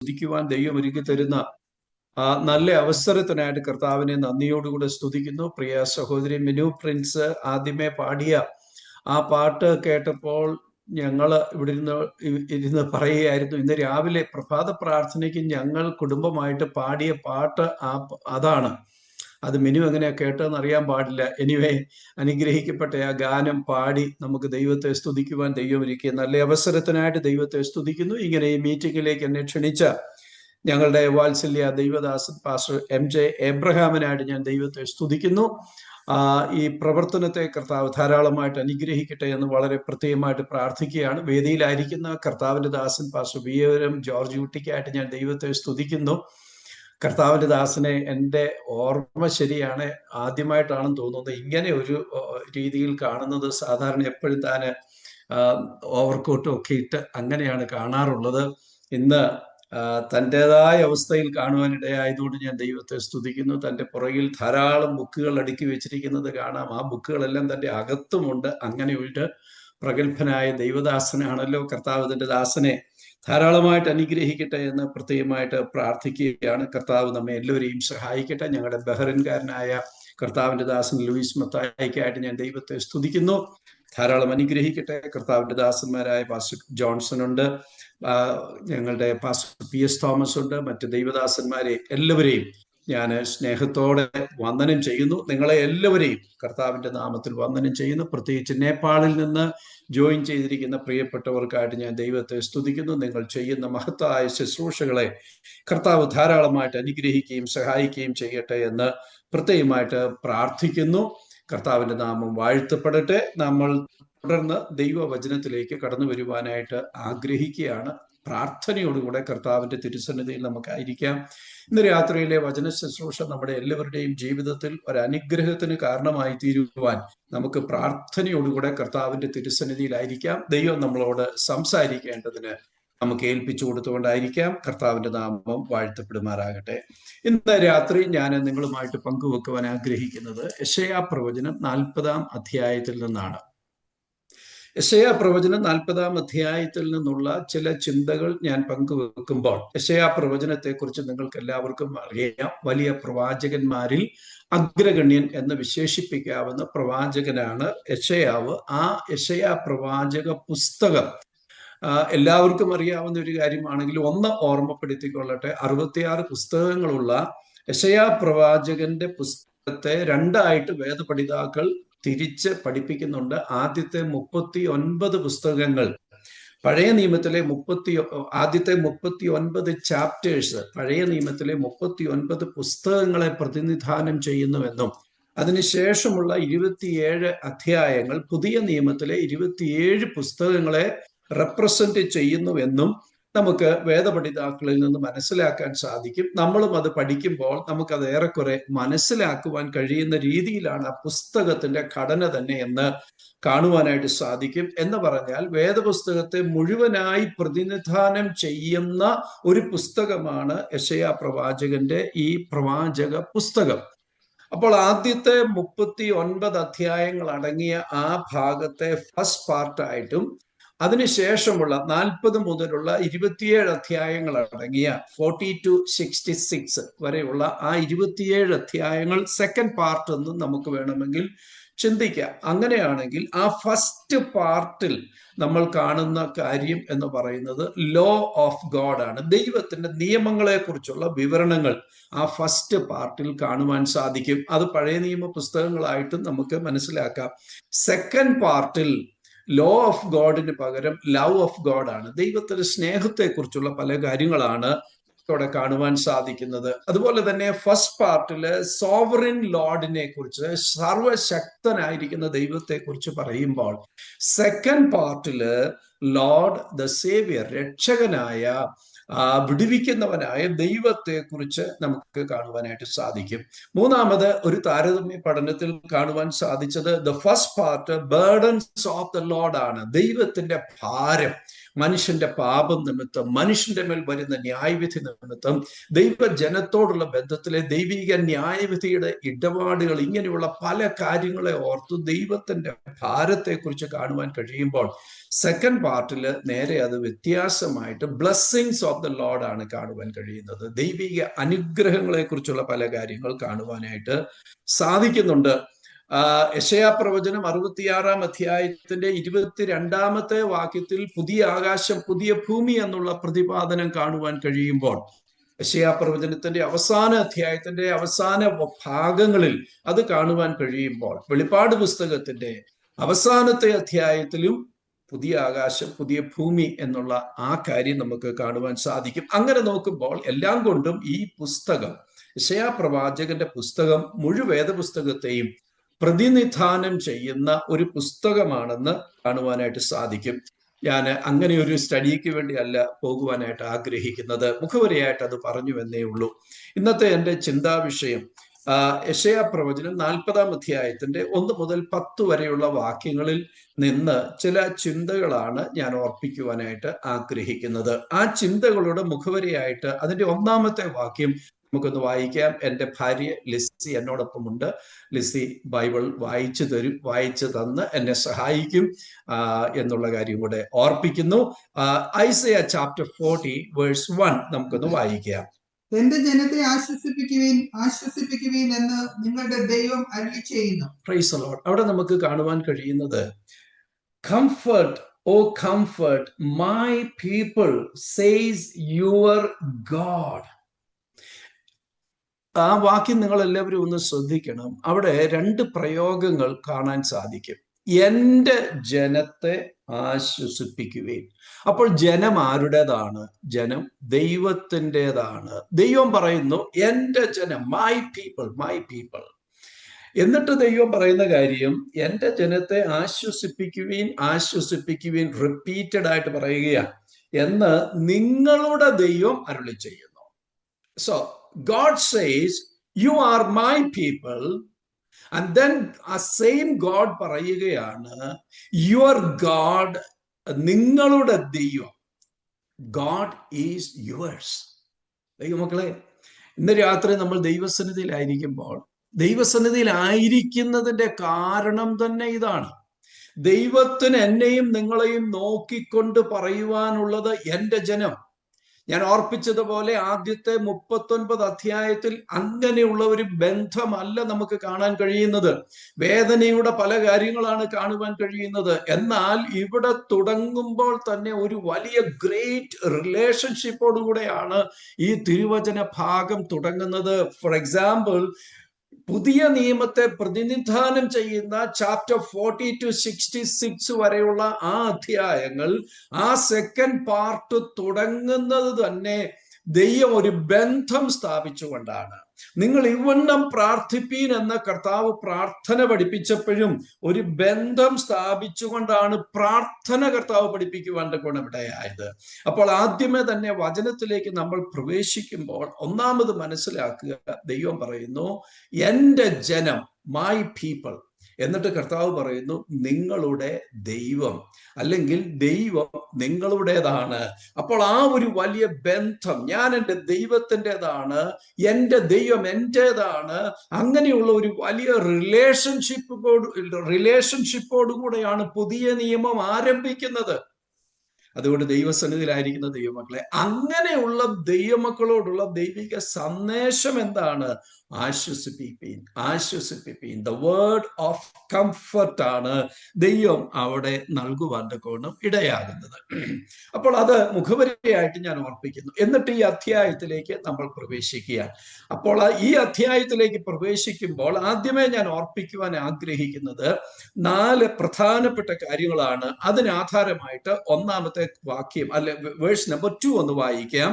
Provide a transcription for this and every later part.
സ്തുതിക്കുവാൻ ദൈവം ഒരുക്കി തരുന്ന നല്ല അവസരത്തിനായിട്ട് കർത്താവിനെ നന്ദിയോടുകൂടെ സ്തുതിക്കുന്നു. പ്രിയ സഹോദരി മിനു പ്രിൻസ് ആദ്യമേ പാടിയ ആ പാട്ട് കേട്ടപ്പോൾ ഞങ്ങൾ ഇവിടെ ഇരുന്ന് പറയുകയായിരുന്നു, ഇന്ന് രാവിലെ പ്രഭാത പ്രാർത്ഥനയ്ക്ക് ഞങ്ങൾ കുടുംബമായിട്ട് പാടിയ പാട്ട് അതാണ്. അത് മിനു എങ്ങനെയാ കേട്ടതെന്ന് അറിയാൻ പാടില്ല. എനിവേ, അനുഗ്രഹിക്കപ്പെട്ട ആ ഗാനം പാടി നമുക്ക് ദൈവത്തെ സ്തുതിക്കുവാൻ ദൈവം ഒരുക്കിയ നല്ല അവസരത്തിനായിട്ട് ദൈവത്തെ സ്തുതിക്കുന്നു. ഇങ്ങനെ ഈ മീറ്റിംഗിലേക്ക് എന്നെ ക്ഷണിച്ച ഞങ്ങളുടെ വാത്സല്യ ദൈവദാസൻ പാസ്റ്റർ MJ എബ്രഹാമിനായിട്ട് ഞാൻ ദൈവത്തെ സ്തുതിക്കുന്നു. ഈ പ്രവർത്തനത്തെ കർത്താവ് ധാരാളമായിട്ട് അനുഗ്രഹിക്കട്ടെ എന്ന് വളരെ പ്രത്യേകമായിട്ട് പ്രാർത്ഥിക്കുകയാണ്. വേദിയിലായിരിക്കുന്ന കർത്താവിന്റെ ദാസൻ പാസ്റ്റർ വിയവരം ജോർജ് കുട്ടിക്കായിട്ട് ഞാൻ ദൈവത്തെ സ്തുതിക്കുന്നു. കർത്താവിന്റെ ദാസനെ എൻ്റെ ഓർമ്മ ശരിയാണ്, ആദ്യമായിട്ടാണെന്ന് തോന്നുന്നത് ഇങ്ങനെ ഒരു രീതിയിൽ കാണുന്നത്. സാധാരണ എപ്പോഴും താന് ഓവർകോട്ടും ഒക്കെ ഇട്ട് അങ്ങനെയാണ് കാണാറുള്ളത്. ഇന്ന് തൻ്റെതായ അവസ്ഥയിൽ കാണുവാനിടയായതുകൊണ്ട് ഞാൻ ദൈവത്തെ സ്തുതിക്കുന്നു. തൻ്റെ പുറകിൽ ധാരാളം ബുക്കുകൾ അടുക്കി വെച്ചിരിക്കുന്നത് കാണാം. ആ ബുക്കുകളെല്ലാം തൻ്റെ അകത്തുമുണ്ട്. അങ്ങനെ ഒരു പ്രഗത്ഭനായ ദൈവദാസനാണല്ലോ കർത്താവ്. തൻ്റെ ദാസനെ ധാരാളമായിട്ട് അനുഗ്രഹിക്കട്ടെ എന്ന് പ്രത്യേകമായിട്ട് പ്രാർത്ഥിക്കുകയാണ്. കർത്താവ് നമ്മെ എല്ലാവരെയും സഹായിക്കട്ടെ. ഞങ്ങളുടെ ബഹ്റിൻകാരനായ കർത്താവിന്റെ ദാസൻ ലൂയിസ് മത്തായിക്കായിട്ട് ഞാൻ ദൈവത്തെ സ്തുതിക്കുന്നു. ധാരാളം അനുഗ്രഹിക്കട്ടെ. കർത്താവിന്റെ ദാസന്മാരായ പാസ്റ്റർ ജോൺസൺ ഉണ്ട്, ഞങ്ങളുടെ പാസ്റ്റർ PS തോമസ് ഉണ്ട്, മറ്റ് ദൈവദാസന്മാരെ എല്ലാവരെയും ഞാൻ സ്നേഹത്തോടെ വന്ദനം ചെയ്യുന്നു. നിങ്ങളെ എല്ലാവരെയും കർത്താവിന്റെ നാമത്തിൽ വന്ദനം ചെയ്യുന്നു. പ്രത്യേകിച്ച് നേപ്പാളിൽ നിന്ന് ജോയിൻ ചെയ്തിരിക്കുന്ന പ്രിയപ്പെട്ടവർക്കായിട്ട് ഞാൻ ദൈവത്തെ സ്തുതിക്കുന്നു. നിങ്ങൾ ചെയ്യുന്ന മഹത്തായ ശുശ്രൂഷകളെ കർത്താവ് ധാരാളമായിട്ട് അനുഗ്രഹിക്കുകയും സഹായിക്കുകയും ചെയ്യട്ടെ എന്ന് പ്രത്യേകമായിട്ട് പ്രാർത്ഥിക്കുന്നു. കർത്താവിന്റെ നാമം വാഴ്ത്തപ്പെടട്ടെ. നമ്മൾ തുടർന്ന് ദൈവവചനത്തിലേക്ക് കടന്നു വരുവാനായിട്ട് ആഗ്രഹിക്കുകയാണ്. പ്രാർത്ഥനയോടുകൂടെ കർത്താവിന്റെ തിരുസന്നിധിയിൽ നമുക്കായിരിക്കാം. ഇന്ന് രാത്രിയിലെ വചന ശുശ്രൂഷ നമ്മുടെ എല്ലാവരുടെയും ജീവിതത്തിൽ ഒരു അനുഗ്രഹത്തിന് കാരണമായി തീരുവാൻ നമുക്ക് പ്രാർത്ഥനയോടുകൂടെ കർത്താവിന്റെ തിരുസന്നിധിയിലായിരിക്കാം. ദൈവം നമ്മളോട് സംസാരിക്കേണ്ടതിന് നമുക്ക് ഏൽപ്പിച്ചു കൊടുത്തുകൊണ്ടായിരിക്കാം. കർത്താവിന്റെ നാമം വാഴ്ത്തപ്പെടുമാറാകട്ടെ. ഇന്ന് രാത്രി ഞാൻ നിങ്ങളുമായിട്ട് പങ്കുവെക്കുവാൻ ആഗ്രഹിക്കുന്നത് യെശയ്യാ പ്രവചനം 40-ാം അധ്യായത്തിൽ നിന്നാണ്. യെശയ്യാ പ്രവചനം 40-ാം അധ്യായത്തിൽ നിന്നുള്ള ചില ചിന്തകൾ ഞാൻ പങ്കുവെക്കുമ്പോൾ, യെശയ്യാ പ്രവചനത്തെ കുറിച്ച് നിങ്ങൾക്ക് എല്ലാവർക്കും അറിയാം. വലിയ പ്രവാചകന്മാരിൽ അഗ്രഗണ്യൻ എന്ന് വിശേഷിപ്പിക്കാവുന്ന പ്രവാചകനാണ് യെശയ്യാവ്. ആ യെശയ്യാ പ്രവാചക പുസ്തകം എല്ലാവർക്കും അറിയാവുന്ന ഒരു കാര്യമാണെങ്കിൽ ഒന്ന് ഓർമ്മപ്പെടുത്തിക്കൊള്ളട്ടെ. 66 പുസ്തകങ്ങളുള്ള യെശയ്യാ പ്രവാചകന്റെ പുസ്തകത്തെ രണ്ടായിട്ട് വേദപഠിതാക്കൾ തിരിച്ച് പഠിപ്പിക്കുന്നുണ്ട്. ആദ്യത്തെ 39 പുസ്തകങ്ങൾ പഴയ നിയമത്തിലെ ആദ്യത്തെ 39 ചാപ്റ്റേഴ്സ് പഴയ നിയമത്തിലെ 39 പുസ്തകങ്ങളെ പ്രതിനിധാനം ചെയ്യുന്നുവെന്നും അതിനുശേഷമുള്ള 27 അധ്യായങ്ങൾ പുതിയ നിയമത്തിലെ 27 പുസ്തകങ്ങളെ റെപ്രസെന്റ് ചെയ്യുന്നുവെന്നും നമുക്ക് വേദപഠിതാക്കളിൽ നിന്ന് മനസ്സിലാക്കാൻ സാധിക്കും. നമ്മളും അത് പഠിക്കുമ്പോൾ നമുക്കത് ഏറെക്കുറെ മനസ്സിലാക്കുവാൻ കഴിയുന്ന രീതിയിലാണ് ആ പുസ്തകത്തിന്റെ ഘടന തന്നെ എന്ന് കാണുവാനായിട്ട് സാധിക്കും. എന്ന് പറഞ്ഞാൽ വേദപുസ്തകത്തെ മുഴുവനായി പ്രതിനിധാനം ചെയ്യുന്ന ഒരു പുസ്തകമാണ് യെശയ്യാ പ്രവാചകന്റെ ഈ പ്രവാചക പുസ്തകം. അപ്പോൾ ആദ്യത്തെ 39 അധ്യായങ്ങൾ അടങ്ങിയ ആ ഭാഗത്തെ ഫസ്റ്റ് പാർട്ടായിട്ടും അതിനുശേഷമുള്ള 40 മുതലുള്ള 27 അധ്യായങ്ങൾ അടങ്ങിയ 40 to 66 വരെയുള്ള ആ 27 അധ്യായങ്ങൾ സെക്കൻഡ് പാർട്ട് എന്ന് നമുക്ക് വേണമെങ്കിൽ ചിന്തിക്കാം. അങ്ങനെയാണെങ്കിൽ ആ ഫസ്റ്റ് പാർട്ടിൽ നമ്മൾ കാണുന്ന കാര്യം എന്ന് പറയുന്നത് ലോ ഓഫ് ഗോഡ് ആണ്. ദൈവത്തിന്റെ നിയമങ്ങളെ കുറിച്ചുള്ള വിവരണങ്ങൾ ആ ഫസ്റ്റ് പാർട്ടിൽ കാണുവാൻ സാധിക്കും. അത് പഴയ നിയമ പുസ്തകങ്ങളായിട്ടും നമുക്ക് മനസ്സിലാക്കാം. സെക്കൻഡ് പാർട്ടിൽ ലോ ഓഫ് ഗോഡിന് പകരം ലവ് ഓഫ് ഗോഡ് ആണ്. ദൈവത്തിന്റെ സ്നേഹത്തെ കുറിച്ചുള്ള പല കാര്യങ്ങളാണ് ഇവിടെ കാണുവാൻ സാധിക്കുന്നത്. അതുപോലെ തന്നെ ഫസ്റ്റ് പാർട്ടില് സോവറിൻ ലോർഡിനെ കുറിച്ച്, സർവശക്തനായിരിക്കുന്ന ദൈവത്തെ കുറിച്ച് പറയുമ്പോൾ, സെക്കൻഡ് പാർട്ടില് ലോർഡ് ദ സേവിയർ, രക്ഷകനായ വിടുവിക്കുന്നവനായ ദൈവത്തെ കുറിച്ച് നമുക്ക് കാണുവാനായിട്ട് സാധിക്കും. മൂന്നാമത് ഒരു താരതമ്യ പഠനത്തിൽ കാണുവാൻ സാധിച്ചത് the first part burdens of the Lord ആണ്. ദൈവത്തിന്റെ ഭാരം, മനുഷ്യന്റെ പാപം നിമിത്തം, മനുഷ്യന്റെ മേൽ വരുന്ന ന്യായവിധി നിമിത്തം, ദൈവജനത്തോടുള്ള ബന്ധത്തിലെ ദൈവിക ന്യായവിധിയുടെ ഇടപാടുകൾ, ഇങ്ങനെയുള്ള പല കാര്യങ്ങളെ ഓർത്തു ദൈവത്തിന്റെ ഭാരത്തെക്കുറിച്ച് കാണുവാൻ കഴിയുമ്പോൾ സെക്കൻഡ് പാർട്ടിൽ നേരെ അത് വ്യത്യാസമായിട്ട് ബ്ലെസ്സിങ്സ് ഓഫ് ദ ലോർഡ് ആണ് കാണുവാൻ കഴിയുന്നത്. ദൈവിക അനുഗ്രഹങ്ങളെ കുറിച്ചുള്ള പല കാര്യങ്ങൾ കാണുവാനായിട്ട് സാധിക്കുന്നുണ്ട്. യെശയ്യാ പ്രവചനം 66-ാം അധ്യായത്തിന്റെ 22-ാമത്തെ വാക്യത്തിൽ പുതിയ ആകാശം പുതിയ ഭൂമി എന്നുള്ള പ്രതിപാദനം കാണുവാൻ കഴിയുമ്പോൾ, യെശയ്യാ പ്രവചനത്തിന്റെ അവസാന അധ്യായത്തിന്റെ അവസാന ഭാഗങ്ങളിൽ അത് കാണുവാൻ കഴിയുമ്പോൾ, വെളിപ്പാട് പുസ്തകത്തിന്റെ അവസാനത്തെ അധ്യായത്തിലും പുതിയ ആകാശം പുതിയ ഭൂമി എന്നുള്ള ആ കാര്യം നമുക്ക് കാണുവാൻ സാധിക്കും. അങ്ങനെ നോക്കുമ്പോൾ എല്ലാം കൊണ്ടും ഈ പുസ്തകം, യെശയ്യാ പ്രവാചകന്റെ പുസ്തകം, മുഴുവൻ വേദപുസ്തകത്തെയും പ്രതിനിധാനം ചെയ്യുന്ന ഒരു പുസ്തകമാണെന്ന് കാണുവാനായിട്ട് സാധിക്കും. ഞാൻ അങ്ങനെ ഒരു സ്റ്റഡിക്ക് വേണ്ടി അല്ല പോകുവാനായിട്ട് ആഗ്രഹിക്കുന്നത്, മുഖവരിയായിട്ട് അത് പറഞ്ഞു എന്നേ ഉള്ളൂ. ഇന്നത്തെ എൻ്റെ ചിന്താവിഷയം യെശയ്യാ പ്രവചനം 40-ാം അധ്യായത്തിന്റെ 1 മുതൽ 10 വരെയുള്ള വാക്യങ്ങളിൽ നിന്ന് ചില ചിന്തകളാണ് ഞാൻ ഓർപ്പിക്കുവാനായിട്ട് ആഗ്രഹിക്കുന്നത്. ആ ചിന്തകളുടെ മുഖവരിയായിട്ട് അതിന്റെ 1-ാമത്തെ വാക്യം നമുക്കൊന്ന് വായിക്കാം. എൻ്റെ ഭാര്യ ലിസി എന്നോടൊപ്പമുണ്ട്. ലിസി ബൈബിൾ വായിച്ചു തന്ന് എന്നെ സഹായിക്കും എന്നുള്ള കാര്യം കൂടെ ഓർപ്പിക്കുന്നു. ഐസയ ചാപ്റ്റർ 40 വേഴ്സ് 1 നമുക്കൊന്ന് വായിക്കാം. എന്റെ ജനത്തെ ആശ്വസിപ്പിക്കുവീൻ എന്ന് നിങ്ങളുടെ ദൈവം അരുളി ചെയ്യുന്നു. Praise the lord. അവിടെ നമുക്ക് കാണുവാൻ കഴിയുന്നത്, comfort O comfort my people says your God. ആ വാക്യം നിങ്ങൾ എല്ലാവരും ഒന്ന് ശ്രദ്ധിക്കണം. അവിടെ 2 പ്രയോഗങ്ങൾ കാണാൻ സാധിക്കും. എൻ്റെ ജനത്തെ ആശ്വസിപ്പിക്കുവേൻ. അപ്പോൾ ജനം ആരുടേതാണ്? ജനം ദൈവത്തിൻ്റെതാണ്. ദൈവം പറയുന്നു എൻ്റെ ജനം, മൈ പീപ്പിൾ, മൈ പീപ്പിൾ. എന്നിട്ട് ദൈവം പറയുന്ന കാര്യം, എൻ്റെ ജനത്തെ ആശ്വസിപ്പിക്കുവീൻ, ആശ്വസിപ്പിക്കുവീൻ, റിപ്പീറ്റഡ് ആയിട്ട് പറയുകയാണ് എന്ന് നിങ്ങളുടെ ദൈവം അരുളി ചെയ്യുന്നു. So God says, you are my people. And then a same God പറയുകയാണ്, your God, നിങ്ങളുടെ ദൈവം, God is yours. ദൈവമക്കളെ, ഇന്ന് രാത്രി നമ്മൾ ദൈവസന്നിധിയിലായിരിക്കുന്നതിന്റെ കാരണം തന്നെ ഇതാണ്. ദൈവത്തിന് എന്നെയും നിങ്ങളെയും നോക്കിക്കൊണ്ട് പറയുവാനുള്ളത് എൻ്റെ ജനം. ഞാൻ ഓർപ്പിച്ചതുപോലെ ആദ്യത്തെ 39 അധ്യായത്തിൽ അങ്ങനെയുള്ള ഒരു ബന്ധമല്ല നമുക്ക് കാണാൻ കഴിയുന്നത്. വേദനയുടെ പല കാര്യങ്ങളാണ് കാണുവാൻ കഴിയുന്നത്. എന്നാൽ ഇവിടെ തുടങ്ങുമ്പോൾ തന്നെ ഒരു വലിയ ഗ്രേറ്റ് റിലേഷൻഷിപ്പോടുകൂടെയാണ് ഈ തിരുവചന ഭാഗം തുടങ്ങുന്നത്. ഫോർ എക്സാമ്പിൾ, പുതിയ നിയമത്തെ പ്രതിനിധാനം ചെയ്യുന്ന ചാപ്റ്റർ 40 to 66 വരെയുള്ള ആ അധ്യായങ്ങൾ, ആ സെക്കൻഡ് പാർട്ട് തുടങ്ങുന്നത് തന്നെ ദൈവം ഒരു ബന്ധം സ്ഥാപിച്ചുകൊണ്ടാണ്. നിങ്ങൾ ഇവണ്ണം പ്രാർത്ഥിപ്പീൻ എന്ന കർത്താവ് പ്രാർത്ഥന പഠിപ്പിച്ചപ്പോഴും ഒരു ബന്ധം സ്ഥാപിച്ചുകൊണ്ടാണ് പ്രാർത്ഥന കർത്താവ് പഠിപ്പിക്കുവാൻ ഗുണമിടയായത്. അപ്പോൾ ആദ്യമേ തന്നെ വചനത്തിലേക്ക് നമ്മൾ പ്രവേശിക്കുമ്പോൾ ഒന്നാമത് മനസ്സിലാക്കുക, ദൈവം പറയുന്നു എൻ്റെ ജനം, മൈ പീപ്പിൾ. എന്നിട്ട് കർത്താവ് പറയുന്നു നിങ്ങളുടെ ദൈവം, അല്ലെങ്കിൽ ദൈവം നിങ്ങളുടേതാണ്. അപ്പോൾ ആ ഒരു വലിയ ബന്ധം, ഞാൻ എൻ്റെ ദൈവത്തിൻ്റെതാണ്, എൻ്റെ ദൈവം എൻ്റേതാണ്, അങ്ങനെയുള്ള ഒരു വലിയ റിലേഷൻഷിപ്പോടുകൂടെയാണ് പുതിയ നിയമം ആരംഭിക്കുന്നത്. അതുകൊണ്ട് ദൈവസന്നിധിയിലായിരിക്കുന്ന ദൈവമക്കളെ, അങ്ങനെയുള്ള ദൈവമക്കളോടുള്ള ദൈവിക സന്ദേശം എന്താണ്? ആശ്വസിപ്പിപ്പീൻ, ആശ്വസിപ്പിപ്പീൻ. ദ വേർഡ് ഓഫ് കംഫർട്ട് ആണ് ദൈവം അവിടെ നൽകുവാൻ കോണം ഇടയാകുന്നത്. അപ്പോൾ അത് മുഖവരിയായിട്ട് ഞാൻ ഓർപ്പിക്കുന്നു. എന്നിട്ട് ഈ അധ്യായത്തിലേക്ക് നമ്മൾ പ്രവേശിക്കുകയാണ്. അപ്പോൾ ഈ അധ്യായത്തിലേക്ക് പ്രവേശിക്കുമ്പോൾ ആദ്യമേ ഞാൻ ഓർപ്പിക്കുവാൻ ആഗ്രഹിക്കുന്നത് 4 പ്രധാനപ്പെട്ട കാര്യങ്ങളാണ്. അതിനാധാരമായിട്ട് 1-ാമത്തെ വാക്യം, അല്ലെ വേഴ്സ് നമ്പർ 2 ഒന്ന് വായിക്കാം.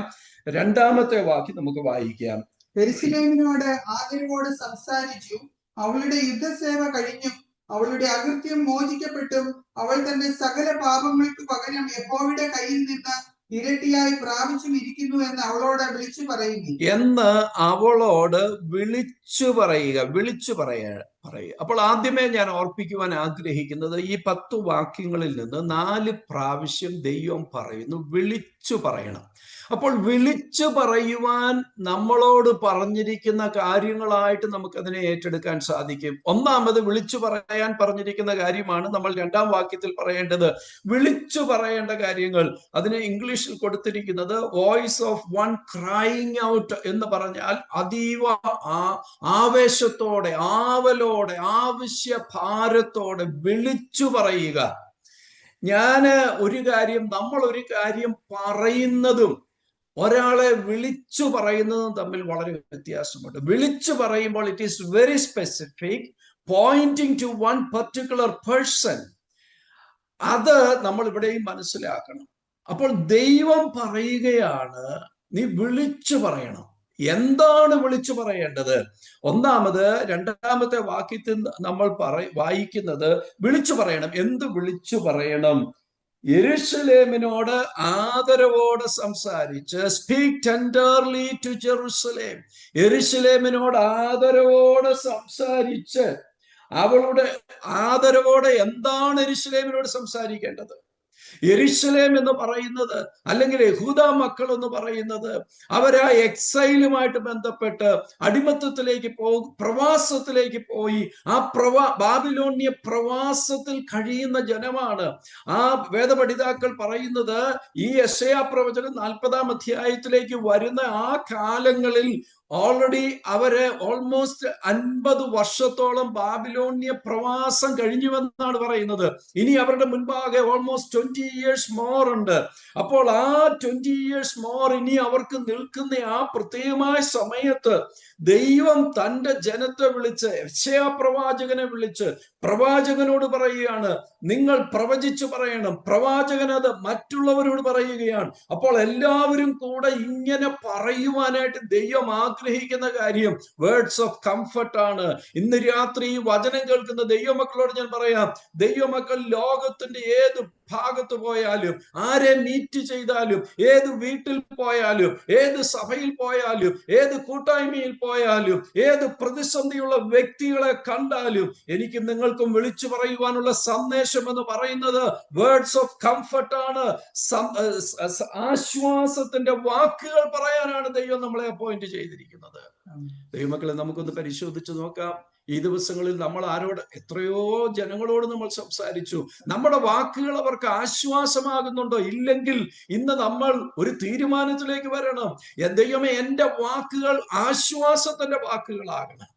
2-ാമത്തെ വാക്യം നമുക്ക് വായിക്കാം. യെരൂശലേമിനോട് ആദരവോടെ സംസാരിച്ചു, അവളുടെ യുദ്ധസേവ കഴിഞ്ഞും അവളുടെ അകൃത്യം മോചിക്കപ്പെട്ടും അവൾ തന്റെ സകല പാപങ്ങൾക്ക് പകരം യഹോവയുടെ കയ്യിൽ നിന്ന് ഇരട്ടിയായി പ്രാപിച്ചും ഇരിക്കുന്നു എന്ന് അവളോട് വിളിച്ചു പറയുന്നു. എന്ന് അവളോട് വിളിച്ചു പറയുക. അപ്പോൾ ആദ്യമേ ഞാൻ ഓർപ്പിക്കുവാൻ ആഗ്രഹിക്കുന്നത്, ഈ 10 വാക്യങ്ങളിൽ നിന്ന് 4 പ്രാവശ്യം ദൈവം പറയുന്നു വിളിച്ചു പറയണം. അപ്പോൾ വിളിച്ചു പറയുവാൻ നമ്മളോട് പറഞ്ഞിരിക്കുന്ന കാര്യങ്ങളായിട്ട് നമുക്കതിനെ ഏറ്റെടുക്കാൻ സാധിക്കും. ഒന്നാമത് വിളിച്ചു പറയാൻ പറഞ്ഞിരിക്കുന്ന കാര്യമാണ് നമ്മൾ 2-ാം വാക്യത്തിൽ പറയേണ്ടത്. വിളിച്ചു പറയേണ്ട കാര്യങ്ങൾ, അതിന് ഇംഗ്ലീഷിൽ കൊടുത്തിരിക്കുന്നത് voice of one crying out എന്ന് പറഞ്ഞാൽ അതീവ ആവേശത്തോടെ, ആവലോടെ, ആവശ്യ ഭാരത്തോടെ വിളിച്ചു പറയുക. നമ്മൾ ഒരു കാര്യം പറയുന്നതും ഒരാളെ വിളിച്ചു പറയുന്നതും തമ്മിൽ വളരെ വ്യത്യാസമുണ്ട്. വിളിച്ചു പറയുമ്പോൾ it is very specific, pointing to one particular person. അത് നമ്മൾ ഇവിടെയും മനസ്സിലാക്കണം. അപ്പോൾ ദൈവം പറയുകയാണ്, നീ വിളിച്ചു പറയണം. എന്താണ് വിളിച്ചു പറയേണ്ടത്? ഒന്നാമത് 2-ാമത്തെ വാക്യത്തിൽ നമ്മൾ വായിക്കുന്നത് വിളിച്ചു പറയണം. എന്ത് വിളിച്ചു പറയണം? യെരുശലേമിനോട് ആദരവോടെ സംസാരിച്ച്, സ്പീക്ക് ടെൻഡർലി ടു ജെറുസലേം. യെരുശലേമിനോട് ആദരവോടെ സംസാരിച്ച്, അവളുടെ ആദരവോടെ എന്താണ് യെരുശലേമിനോട് സംസാരിക്കേണ്ടത്? യെരുശലേം എന്ന് പറയുന്നത്, അല്ലെങ്കിൽ യഹൂദ മക്കൾ എന്ന് പറയുന്നത്, അവരാ എക്സൈലുമായിട്ട് ബന്ധപ്പെട്ട് അടിമത്തത്തിലേക്ക് പ്രവാസത്തിലേക്ക് പോയി ആ ബാബിലോണിയ പ്രവാസത്തിൽ കഴിയുന്ന ജനമാണ്. ആ വേദപഠിതാക്കൾ പറയുന്നത്, ഈ യെശയ്യാ പ്രവചനം 40-ാം അധ്യായത്തിലേക്ക് വരുന്ന ആ കാലങ്ങളിൽ ഓൾറെഡി അവര് ഓൾമോസ്റ്റ് 50 വർഷത്തോളം ബാബിലോണിയ പ്രവാസം കഴിഞ്ഞുവെന്നാണ് പറയുന്നത്. ഇനി അവരുടെ മുൻപാകെ ഓൾമോസ്റ്റ് 20 years മോർ ഉണ്ട്. അപ്പോൾ ആ 20 years മോർ ഇനി അവർക്ക് നിൽക്കുന്ന ആ പ്രത്യേകമായ സമയത്ത് ദൈവം തന്റെ ജനത്തെ വിളിച്ച്, യെശയ്യാ പ്രവാചകനെ വിളിച്ച് പ്രവാചകനോട് പറയുകയാണ്, നിങ്ങൾ പ്രവചിച്ചു പറയണം. പ്രവാചകൻ അത് മറ്റുള്ളവരോട് പറയുകയാണ്. അപ്പോൾ എല്ലാവരും കൂടെ ഇങ്ങനെ പറയുവാനായിട്ട് ദൈവം ആഗ്രഹിക്കുന്ന കാര്യം വേർഡ്സ് ഓഫ് കംഫർട്ട് ആണ്. ഇന്ന് രാത്രി ഈ വചനം കേൾക്കുന്ന ദൈവമക്കളോട് ഞാൻ പറയാം, ദൈവമക്കൾ ലോകത്തിന്റെ ഏത് ഭാഗത്ത് പോയാലും, ആരെ മീറ്റ് ചെയ്താലും, ഏത് വീട്ടിൽ പോയാലും, ഏത് സഭയിൽ പോയാലും, ഏത് കൂട്ടായ്മയിൽ പോയാലും, ഏത് പ്രതിസന്ധിയുള്ള വ്യക്തികളെ കണ്ടാലും, എനിക്ക് നിങ്ങൾക്കും വിളിച്ചു പറയുവാനുള്ള സന്ദേശം എന്ന് പറയുന്നത് വേർഡ്സ് ഓഫ് കംഫർട്ട് ആണ്. ആശ്വാസത്തിന്റെ വാക്കുകൾ പറയാനാണ് ദൈവം നമ്മളെ അപ്പോയിന്റ് ചെയ്തിരിക്കുന്നത്. ദൈവമക്കളെ, നമുക്കൊന്ന് പരിശോധിച്ച് നോക്കാം. ഈ ദിവസങ്ങളിൽ നമ്മൾ എത്രയോ ജനങ്ങളോട് നമ്മൾ സംസാരിച്ചു. നമ്മുടെ വാക്കുകൾ അവർക്ക് ആശ്വാസമാകുന്നുണ്ടോ? ഇല്ലെങ്കിൽ ഇന്ന് നമ്മൾ ഒരു തീരുമാനത്തിലേക്ക് വരണം. ദൈവമേ, എൻ്റെ വാക്കുകൾ ആശ്വാസത്തിന്റെ വാക്കുകളാകണം.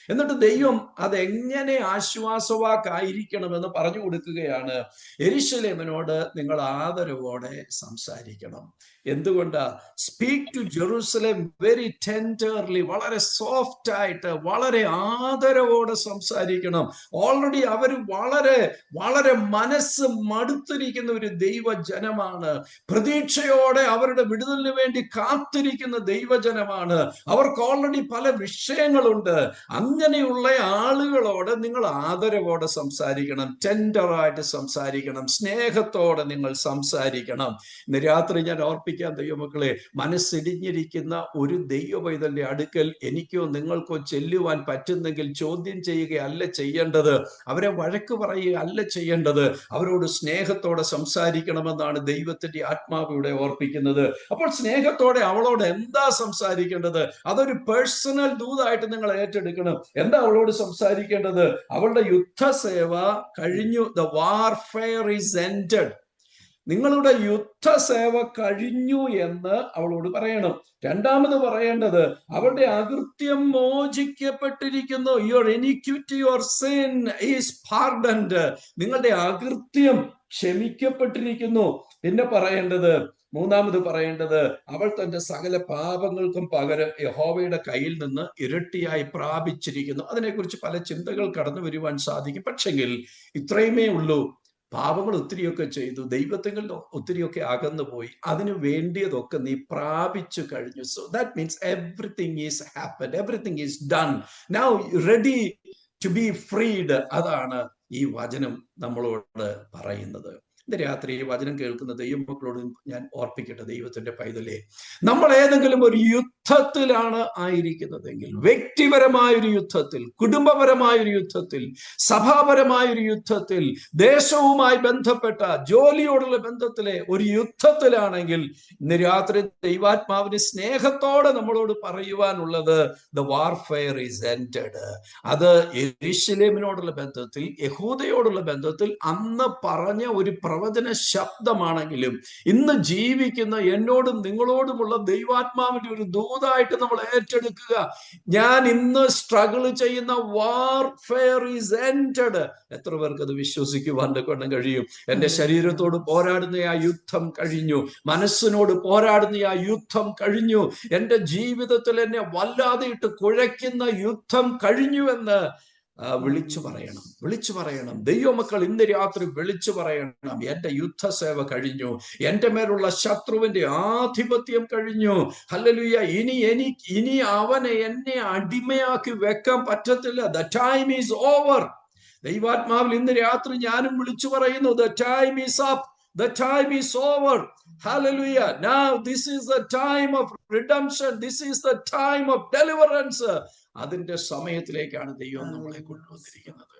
എന്നിട്ട് ദൈവം അതെങ്ങനെ ആശ്വാസവാക്കായിരിക്കണമെന്ന് പറഞ്ഞു കൊടുക്കുകയാണ്. യെരുശലേമിനോട് നിങ്ങൾ ആദരവോടെ സംസാരിക്കണം. എന്തുകൊണ്ടാ? Speak to Jerusalem very tenderly, വളരെ സോഫ്റ്റ് ആയിട്ട്, വളരെ ആദരവോടെ സംസാരിക്കണം. ഓൾറെഡി അവർ വളരെ വളരെ മനസ്സ് മടുത്തിരിക്കുന്ന ഒരു ദൈവജനമാണ്. പ്രതീക്ഷയോടെ അവരുടെ വിടുതലിന് വേണ്ടി കാത്തിരിക്കുന്ന ദൈവജനമാണ്. അവർക്ക് ഓൾറെഡി പല വിഷയങ്ങളുണ്ട്. അങ്ങനെയുള്ള ആളുകളോട് നിങ്ങൾ ആദരവോടെ സംസാരിക്കണം, ടെൻഡറായിട്ട് സംസാരിക്കണം, സ്നേഹത്തോടെ നിങ്ങൾ സംസാരിക്കണം. ഇന്ന് രാത്രി ഞാൻ ഓർപ്പിക്കാം ദൈവമക്കളെ, മനസ്സിടിഞ്ഞിരിക്കുന്ന ഒരു ദൈവപൈതലിന്റെ അടുക്കൽ എനിക്കോ നിങ്ങൾക്കോ ചെല്ലുവാൻ പറ്റുന്നെങ്കിൽ ചോദ്യം ചെയ്യുകയല്ല ചെയ്യേണ്ടത്, അവരെ വഴക്ക് പറയുക അല്ല ചെയ്യേണ്ടത്, അവരോട് സ്നേഹത്തോടെ സംസാരിക്കണമെന്നാണ് ദൈവത്തിന്റെ ആത്മാവ് ഇവിടെ ഓർപ്പിക്കുന്നത്. അപ്പോൾ സ്നേഹത്തോടെ അവളോട് എന്താ സംസാരിക്കേണ്ടത്? അതൊരു പേഴ്സണൽ ദൂതായിട്ട് നിങ്ങൾ ഏറ്റെടുക്കണം. എന്താ അവളോട് സംസാരിക്കേണ്ടത്? അവളുടെ യുദ്ധസേവ കഴിഞ്ഞു. The warfare is ended. നിങ്ങളുടെ യുദ്ധസേവ കഴിഞ്ഞു എന്ന് അവളോട് പറയണം. രണ്ടാമത് പറയേണ്ടത്, അവളുടെ അകൃത്യം മോചിക്കപ്പെട്ടിരിക്കുന്നു. Your iniquity or sin is pardoned. നിങ്ങളുടെ അകൃത്യം ക്ഷമിക്കപ്പെട്ടിരിക്കുന്നു. പിന്നെ മൂന്നാമത് പറയേണ്ടത്, അവൾ തന്റെ സകല പാപങ്ങൾക്കും പകരം യഹോവയുടെ കയ്യിൽ നിന്ന് ഇരട്ടിയായി പ്രാപിച്ചിരിക്കുന്നു. അതിനെക്കുറിച്ച് പല ചിന്തകൾ കടന്നു വരുവാൻ സാധിക്കും. പക്ഷെങ്കിൽ ഇത്രയുമേ ഉള്ളൂ. പാപങ്ങൾ ഒത്തിരിയൊക്കെ ചെയ്തു, ദൈവത്തിൽ ഒത്തിരിയൊക്കെ അകന്നു പോയി, അതിന് വേണ്ടിയതൊക്കെ നീ പ്രാപിച്ചു കഴിഞ്ഞു. So that means everything is happened, everything is done, now ready to be freed. അതാണ് ഈ വചനം നമ്മളോട് പറയുന്നത്. ഇന്ന് രാത്രി ഈ വചനം കേൾക്കുന്ന ദൈവമക്കളോട് ഞാൻ ഓർപ്പിക്കട്ടെ, ദൈവത്തിന്റെ പൈതലേ, നമ്മൾ ഏതെങ്കിലും ഒരു യുദ്ധത്തിലാണ് ആയിരിക്കുന്നതെങ്കിൽ, വ്യക്തിപരമായൊരു യുദ്ധത്തിൽ, കുടുംബപരമായൊരു യുദ്ധത്തിൽ, സഭാപരമായൊരു യുദ്ധത്തിൽ, ദേശവുമായി ബന്ധപ്പെട്ട ജോലിയോടുള്ള ബന്ധത്തിലെ ഒരു യുദ്ധത്തിലാണെങ്കിൽ, ഇന്ന് രാത്രി ദൈവാത്മാവിന് സ്നേഹത്തോടെ നമ്മളോട് പറയുവാനുള്ളത് ദ വാർഫെയർ ഈസ് എൻഡഡ്. അത് യെരൂശലേമിനോടുള്ള ബന്ധത്തിൽ, യഹൂദയോടുള്ള ബന്ധത്തിൽ അന്ന് പറഞ്ഞ ഒരു പ്രവചന ശബ്ദമാണെങ്കിലും, ഇന്ന് ജീവിക്കുന്ന എന്നോടും നിങ്ങളോടുമുള്ള ദൈവാത്മാവിന്റെ ഒരു ദൂതായിട്ട് നമ്മൾ ഏറ്റെടുക്കുക. ഞാൻ ഇന്ന് സ്ട്രഗിൾ ചെയ്യുന്ന വാർഫെയർ ഈസ് എൻഡഡ്. എത്ര പേർക്ക് അത് വിശ്വസിക്കുവാൻ കൊണ്ട് കഴിയും? എന്റെ ശരീരത്തോട് പോരാടുന്ന ആ യുദ്ധം കഴിഞ്ഞു, മനസ്സിനോട് പോരാടുന്ന ആ യുദ്ധം കഴിഞ്ഞു, എന്റെ ജീവിതത്തിൽ എന്നെ വല്ലാതെ ഇട്ട് കുഴയ്ക്കുന്ന യുദ്ധം കഴിഞ്ഞു എന്ന് വിളിച്ചു പറയണം, വിളിച്ചു പറയണം. ദൈവമക്കൾ ഇന്ന് രാത്രി വിളിച്ചു പറയണം, എന്റെ യുദ്ധസേവ കഴിഞ്ഞു, എന്റെ മേലുള്ള ശത്രുവിന്റെ ആധിപത്യം കഴിഞ്ഞു. ഹല്ലേലൂയ. ഇനി അവനെ എന്നെ അടിമയാക്കി വെക്കാൻ പറ്റത്തില്ല. The time is over. ദൈവാത്മാവിൽ ഇന്ന് രാത്രി ഞാനും വിളിച്ചു പറയുന്നു, the time is up. The time is over. Hallelujah. Now this is the time of redemption. This is the time of deliverance. അതിന്റെ സമയത്തിലേക്കാണ് ദൈവം നമ്മളെ കൊണ്ടുവന്നിരിക്കുന്നത്.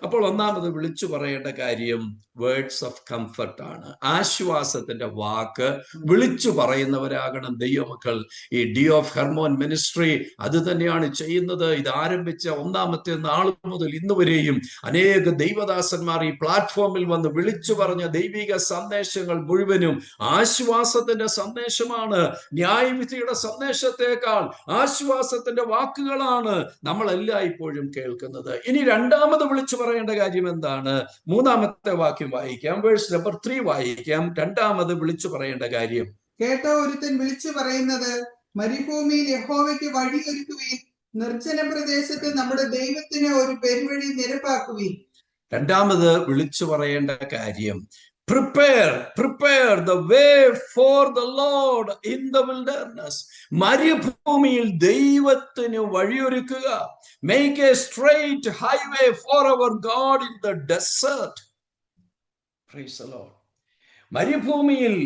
അപ്പോൾ ഒന്നാമത് വിളിച്ചു പറയേണ്ട കാര്യം വേർഡ്സ് ഓഫ് കംഫർട്ട് ആണ്. ആശ്വാസത്തിന്റെ വാക്ക് വിളിച്ചു പറയുന്നവരാകണം ദൈവമക്കൾ. ഈ ഡി ഓഫ് ഹെർമോൻ മിനിസ്ട്രി അത് തന്നെയാണ് ചെയ്യുന്നത്. ഇത് ആരംഭിച്ച ഒന്നാമത്തെ നാൾ മുതൽ ഇന്ന് വരെയും അനേക ദൈവദാസന്മാർ ഈ പ്ലാറ്റ്ഫോമിൽ വന്ന് വിളിച്ചു പറഞ്ഞ ദൈവിക സന്ദേശങ്ങൾ മുഴുവനും ആശ്വാസത്തിന്റെ സന്ദേശമാണ്. ന്യായവിധിയുടെ സന്ദേശത്തെക്കാൾ ആശ്വാസത്തിന്റെ വാക്കുകളാണ് നമ്മൾ എല്ലായ്പ്പോഴും കേൾക്കുന്നത്. ഇനി രണ്ടാമത് വിളിച്ചു പറയേണ്ട കാര്യം എന്താണ്? മൂന്നാമത്തെ വാക്യം വായിക്കാം, വേഴ്സ് നമ്പർ 3 വായിക്കാം. രണ്ടാമത് വിളിച്ചു പറയേണ്ട കാര്യം, കേട്ടോ ഒരുത്തൻ വിളിച്ചു പറയുന്നത്, മരുഭൂമിയിൽ യഹോവയ്ക്ക് വഴിയൊരുക്കുവീൻ, നിർജ്ജന പ്രദേശത്ത് നമ്മുടെ ദൈവത്തിന് ഒരു പെരുവഴി നിരപ്പാക്കുവീൻ. രണ്ടാമത് വിളിച്ചു പറയേണ്ട കാര്യം, prepare the way for the Lord in the wilderness. മരുഭൂമിയിൽ ദൈവത്തിന് വഴിയൊരുക്കുക. Make a straight highway for our God in the desert. Praise the Lord. മരുഭൂമിയിൽ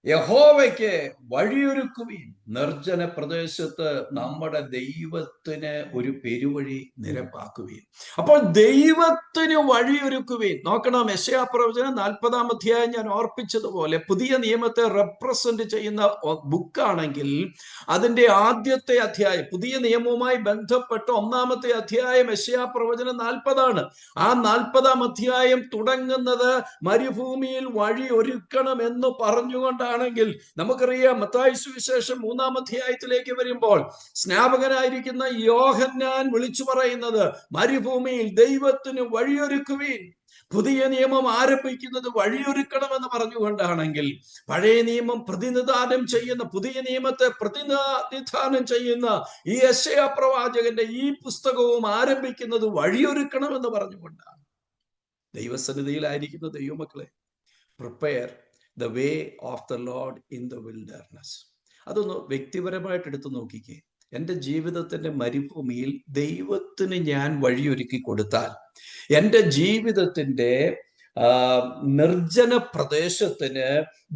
യഹോവയ്ക്ക് വഴിയൊരുക്കുവീൻ. നിർജ്ജന പ്രദേശത്ത് നമ്മുടെ ദൈവത്തിന് ഒരു പെരുവഴി നിരപ്പാക്കുവീൻ. അപ്പോൾ ദൈവത്തിന് വഴിയൊരുക്കുവീൻ. നോക്കണം, യെശയ്യാ പ്രവചനം 40-ാം അധ്യായം ഞാൻ ഓർപ്പിച്ചതുപോലെ പുതിയ നിയമത്തെ റെപ്രസെന്റ് ചെയ്യുന്ന ബുക്കാണെങ്കിൽ അതിന്റെ ആദ്യത്തെ അധ്യായം, പുതിയ നിയമവുമായി ബന്ധപ്പെട്ട ഒന്നാമത്തെ അധ്യായം യെശയ്യാ പ്രവചനം 40 ആ 40-ാം അധ്യായം തുടങ്ങുന്നത് മരുഭൂമിയിൽ വഴി ഒരുക്കണം എന്ന് പറഞ്ഞുകൊണ്ടാണെങ്കിൽ, നമുക്കറിയാം മത്തായി സുവിശേഷം 3-ാം അധ്യായത്തിലേക്ക് വരുമ്പോൾ സ്നാപകനായിരിക്കുന്ന യോഹന്നാൻ വിളിച്ചു പറയുന്നത് മരുഭൂമിയിൽ ദൈവത്തിന് വഴിയൊരുക്കുവീൻ. പുതിയ നിയമം ആരംഭിക്കുന്നത് വഴിയൊരുക്കണമെന്ന് പറഞ്ഞുകൊണ്ടാണെങ്കിൽ, പഴയ നിയമം പ്രതിനിധാനം ചെയ്യുന്ന, പുതിയ നിയമത്തെ പ്രതിനിധാനം ചെയ്യുന്ന ഈ യെശയ്യാ പ്രവാചകന്റെ ഈ പുസ്തകവും ആരംഭിക്കുന്നത് വഴിയൊരുക്കണമെന്ന് പറഞ്ഞുകൊണ്ടാണ്. ദൈവസന്നിധിയിലായിരിക്കുന്ന ദൈവമക്കളെ, prepare the way of the Lord in the wilderness. അതൊന്ന് വ്യക്തിപരമായിട്ട് എടുത്തു നോക്കിക്കേ. എൻ്റെ ജീവിതത്തിന്റെ മരുഭൂമിയിൽ ദൈവത്തിന് ഞാൻ വഴിയൊരുക്കി കൊടുത്താൽ, എൻ്റെ ജീവിതത്തിന്റെ നിർജ്ജന പ്രദേശത്തിന്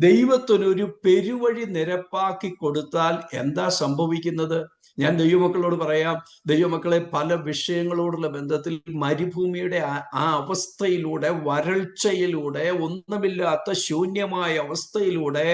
ദൈവത്തിനൊരു പെരുവഴി നിരപ്പാക്കി കൊടുത്താൽ എന്താ സംഭവിക്കുന്നത്? ഞാൻ ദൈവമക്കളോട് പറയാം, ദൈവമക്കളെ, പല വിഷയങ്ങളോടുള്ള ബന്ധത്തിൽ മരുഭൂമിയുടെ ആ അവസ്ഥയിലൂടെ, വരൾച്ചയിലൂടെ, ഒന്നുമില്ലാത്ത ശൂന്യമായ അവസ്ഥയിലൂടെ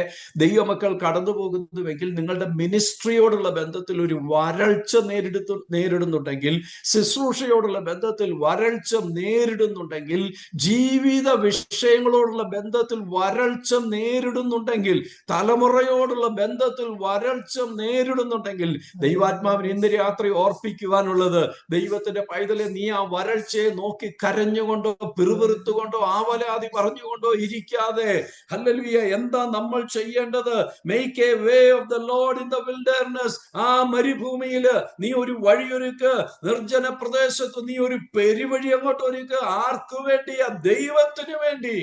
ദൈവമക്കൾ കടന്നു പോകുന്നുവെങ്കിൽ, നിങ്ങളുടെ മിനിസ്ട്രിയോടുള്ള ബന്ധത്തിൽ ഒരു വരൾച്ച നേരിടുന്നുണ്ടെങ്കിൽ, ശുശ്രൂഷയോടുള്ള ബന്ധത്തിൽ വരൾച്ച നേരിടുന്നുണ്ടെങ്കിൽ, ജീവിത വിഷയങ്ങളോടുള്ള ബന്ധത്തിൽ വരൾച്ച നേരിടുന്നുണ്ടെങ്കിൽ, തലമുറയോടുള്ള ബന്ധത്തിൽ വരൾച്ച നേരിടുന്നുണ്ടെങ്കിൽ, ദൈവാത്മാവിന് ഇന്ന് രാത്രി ഓർപ്പിക്കുവാനുള്ളത്, ദൈവത്തിന്റെ പൈതലെ, നീ ആ വരൾച്ചയെ നോക്കി കരഞ്ഞുകൊണ്ടോ പിറുപിറുത്തുകൊണ്ടോ ആവലാതി പറഞ്ഞുകൊണ്ടോ ഇരിക്കാതെ, ഹല്ലേലൂയ, എന്താ നമ്മൾ ചെയ്യേണ്ടത്? Make a way of the Lord in the wilderness. ആ മരുഭൂമിയിൽ നീ ഒരു വഴിയൊരുക്ക്. നിർജ്ജന പ്രദേശത്ത് നീ ഒരു പെരുവഴി അങ്ങോട്ട് ഒരുക്ക്. ആർക്കു വേണ്ടിയാ? ദൈവത്തിന് വേണ്ടി.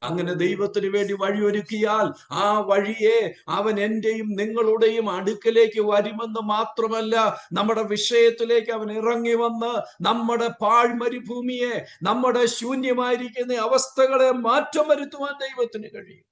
അങ്ങനെ ദൈവത്തിന് വേണ്ടി വഴിയൊരുക്കിയാൽ ആ വഴിയെ അവൻ എന്റെയും നിങ്ങളുടെയും അടുക്കലേക്ക് വരുമെന്ന് മാത്രമല്ല, നമ്മുടെ വിഷയത്തിലേക്ക് അവൻ ഇറങ്ങി വന്ന് നമ്മുടെ പാഴ്മരുഭൂമിയെ, നമ്മുടെ ശൂന്യമായിരിക്കുന്ന അവസ്ഥകളെ മാറ്റം വരുത്തുവാൻ ദൈവത്തിന് കഴിയും.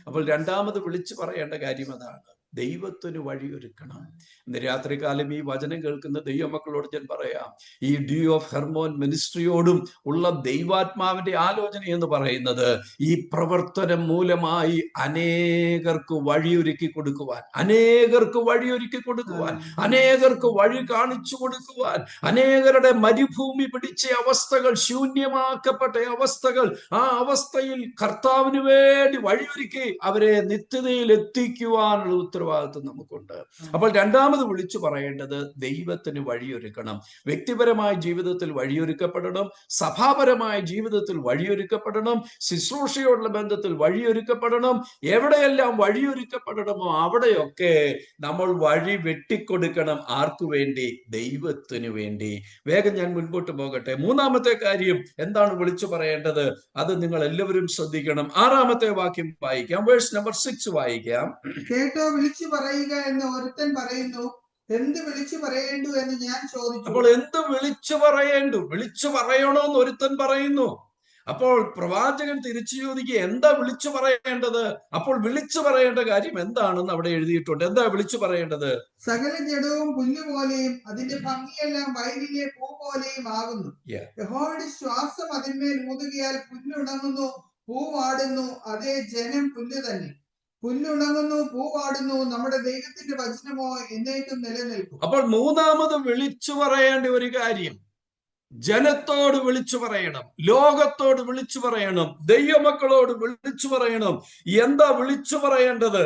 അപ്പോൾ രണ്ടാമത് വിളിച്ചു പറയേണ്ട കാര്യം അതാണ്. ദൈവത്തിന് വഴിയൊരുക്കണം. ഇന്ന് രാത്രികാലം ഈ വചനം കേൾക്കുന്ന ദൈവമക്കളോട് ഞാൻ പറയാം, ഈ ഡ്യൂ ഓഫ് ഹെർമോൻ മിനിസ്ട്രിയോടും ഉള്ള ദൈവാത്മാവിന്റെ ആലോചന എന്ന് പറയുന്നത് ഈ പ്രവർത്തനം മൂലമായി അനേകർക്ക് വഴിയൊരുക്കി കൊടുക്കുവാൻ, അനേകർക്ക് വഴിയൊരുക്കി കൊടുക്കുവാൻ, അനേകർക്ക് വഴി കാണിച്ചു കൊടുക്കുവാൻ, അനേകരുടെ മരുഭൂമി പിടിച്ച അവസ്ഥകൾ, ശൂന്യമാക്കപ്പെട്ട അവസ്ഥകൾ, ആ അവസ്ഥയിൽ കർത്താവിന് വേണ്ടി വഴിയൊരുക്കി അവരെ നിത്യതയിൽ എത്തിക്കുവാനുള്ള ഉത്തരവാദിത്വം നമുക്കുണ്ട്. അപ്പോൾ രണ്ടാമത് വിളിച്ചു പറയേണ്ടത് ദൈവത്തിന് വഴിയൊരുക്കണം. വ്യക്തിപരമായ ജീവിതത്തിൽ വഴിയൊരുക്കപ്പെടണം, സഭാപരമായ ജീവിതത്തിൽ വഴിയൊരുക്കപ്പെടണം, ശുശ്രൂഷയോടുള്ള ബന്ധത്തിൽ വഴിയൊരുക്കപ്പെടണം. എവിടെയെല്ലാം വഴിയൊരുക്കപ്പെടണമോ അവിടെയൊക്കെ നമ്മൾ വഴി വെട്ടിക്കൊടുക്കണം. ആർക്കു വേണ്ടി? ദൈവത്തിന് വേണ്ടി. വേഗം ഞാൻ മുൻപോട്ട് പോകട്ടെ. മൂന്നാമത്തെ കാര്യം എന്താണ് വിളിച്ചു പറയേണ്ടത്? അത് നിങ്ങൾ എല്ലാവരും ശ്രദ്ധിക്കണം. 6ാമത്തെ വാക്യം വായിക്കാം. വേഴ്സ് നമ്പർ 6 വായിക്കാം. കേട്ടോ, വിളിച്ചു പറയുക എന്ന് ഒരുത്തൻ പറയുന്നു, എന്ത് വിളിച്ചു പറയേണ്ടു എന്ന് ഞാൻ ചോദിച്ചു. അപ്പോൾ എന്ത് വിളിച്ചു പറയേണ്ടു? വിളിച്ചു പറയണോന്ന് ഒരുത്തൻ പറയുന്നു. അപ്പോൾ പ്രവാചകൻ തിരിച്ചു ചോദിക്കുക, എന്താ വിളിച്ചു പറയേണ്ടത്? അപ്പോൾ വിളിച്ചു പറയേണ്ട കാര്യം എന്താണെന്ന് അവിടെ എഴുതിയിട്ടുണ്ട്. എന്താ വിളിച്ചു പറയേണ്ടത്? സകല ജഡവും പുല്ലുപോലെയും അതിന്റെ ഭംഗിയെല്ലാം വയലിലെ പൂ പോലെയും ആകുന്നു. യഹോവയുടെ ശ്വാസം അതിന്മേൽ ഊതുകയാൽ പുല്ലുണങ്ങുന്നു, പൂ വാടുന്നു. അതേ, ജനം പുല്ല് തന്നെ. പുല്ലുണങ്ങുന്നു, പൂ വാടുന്നു. നമ്മുടെ ദൈവത്തിന്റെ വചനമോ എന്നേക്കും നിലനിൽക്കും. അപ്പോൾ മൂന്നാമത് വിളിച്ചു പറയേണ്ട ഒരു കാര്യം, ജനത്തോട് വിളിച്ചു പറയണം, ലോകത്തോട് വിളിച്ചു പറയണം, ദൈവമക്കളോട് വിളിച്ചു പറയണം. എന്താ വിളിച്ചു പറയേണ്ടത്?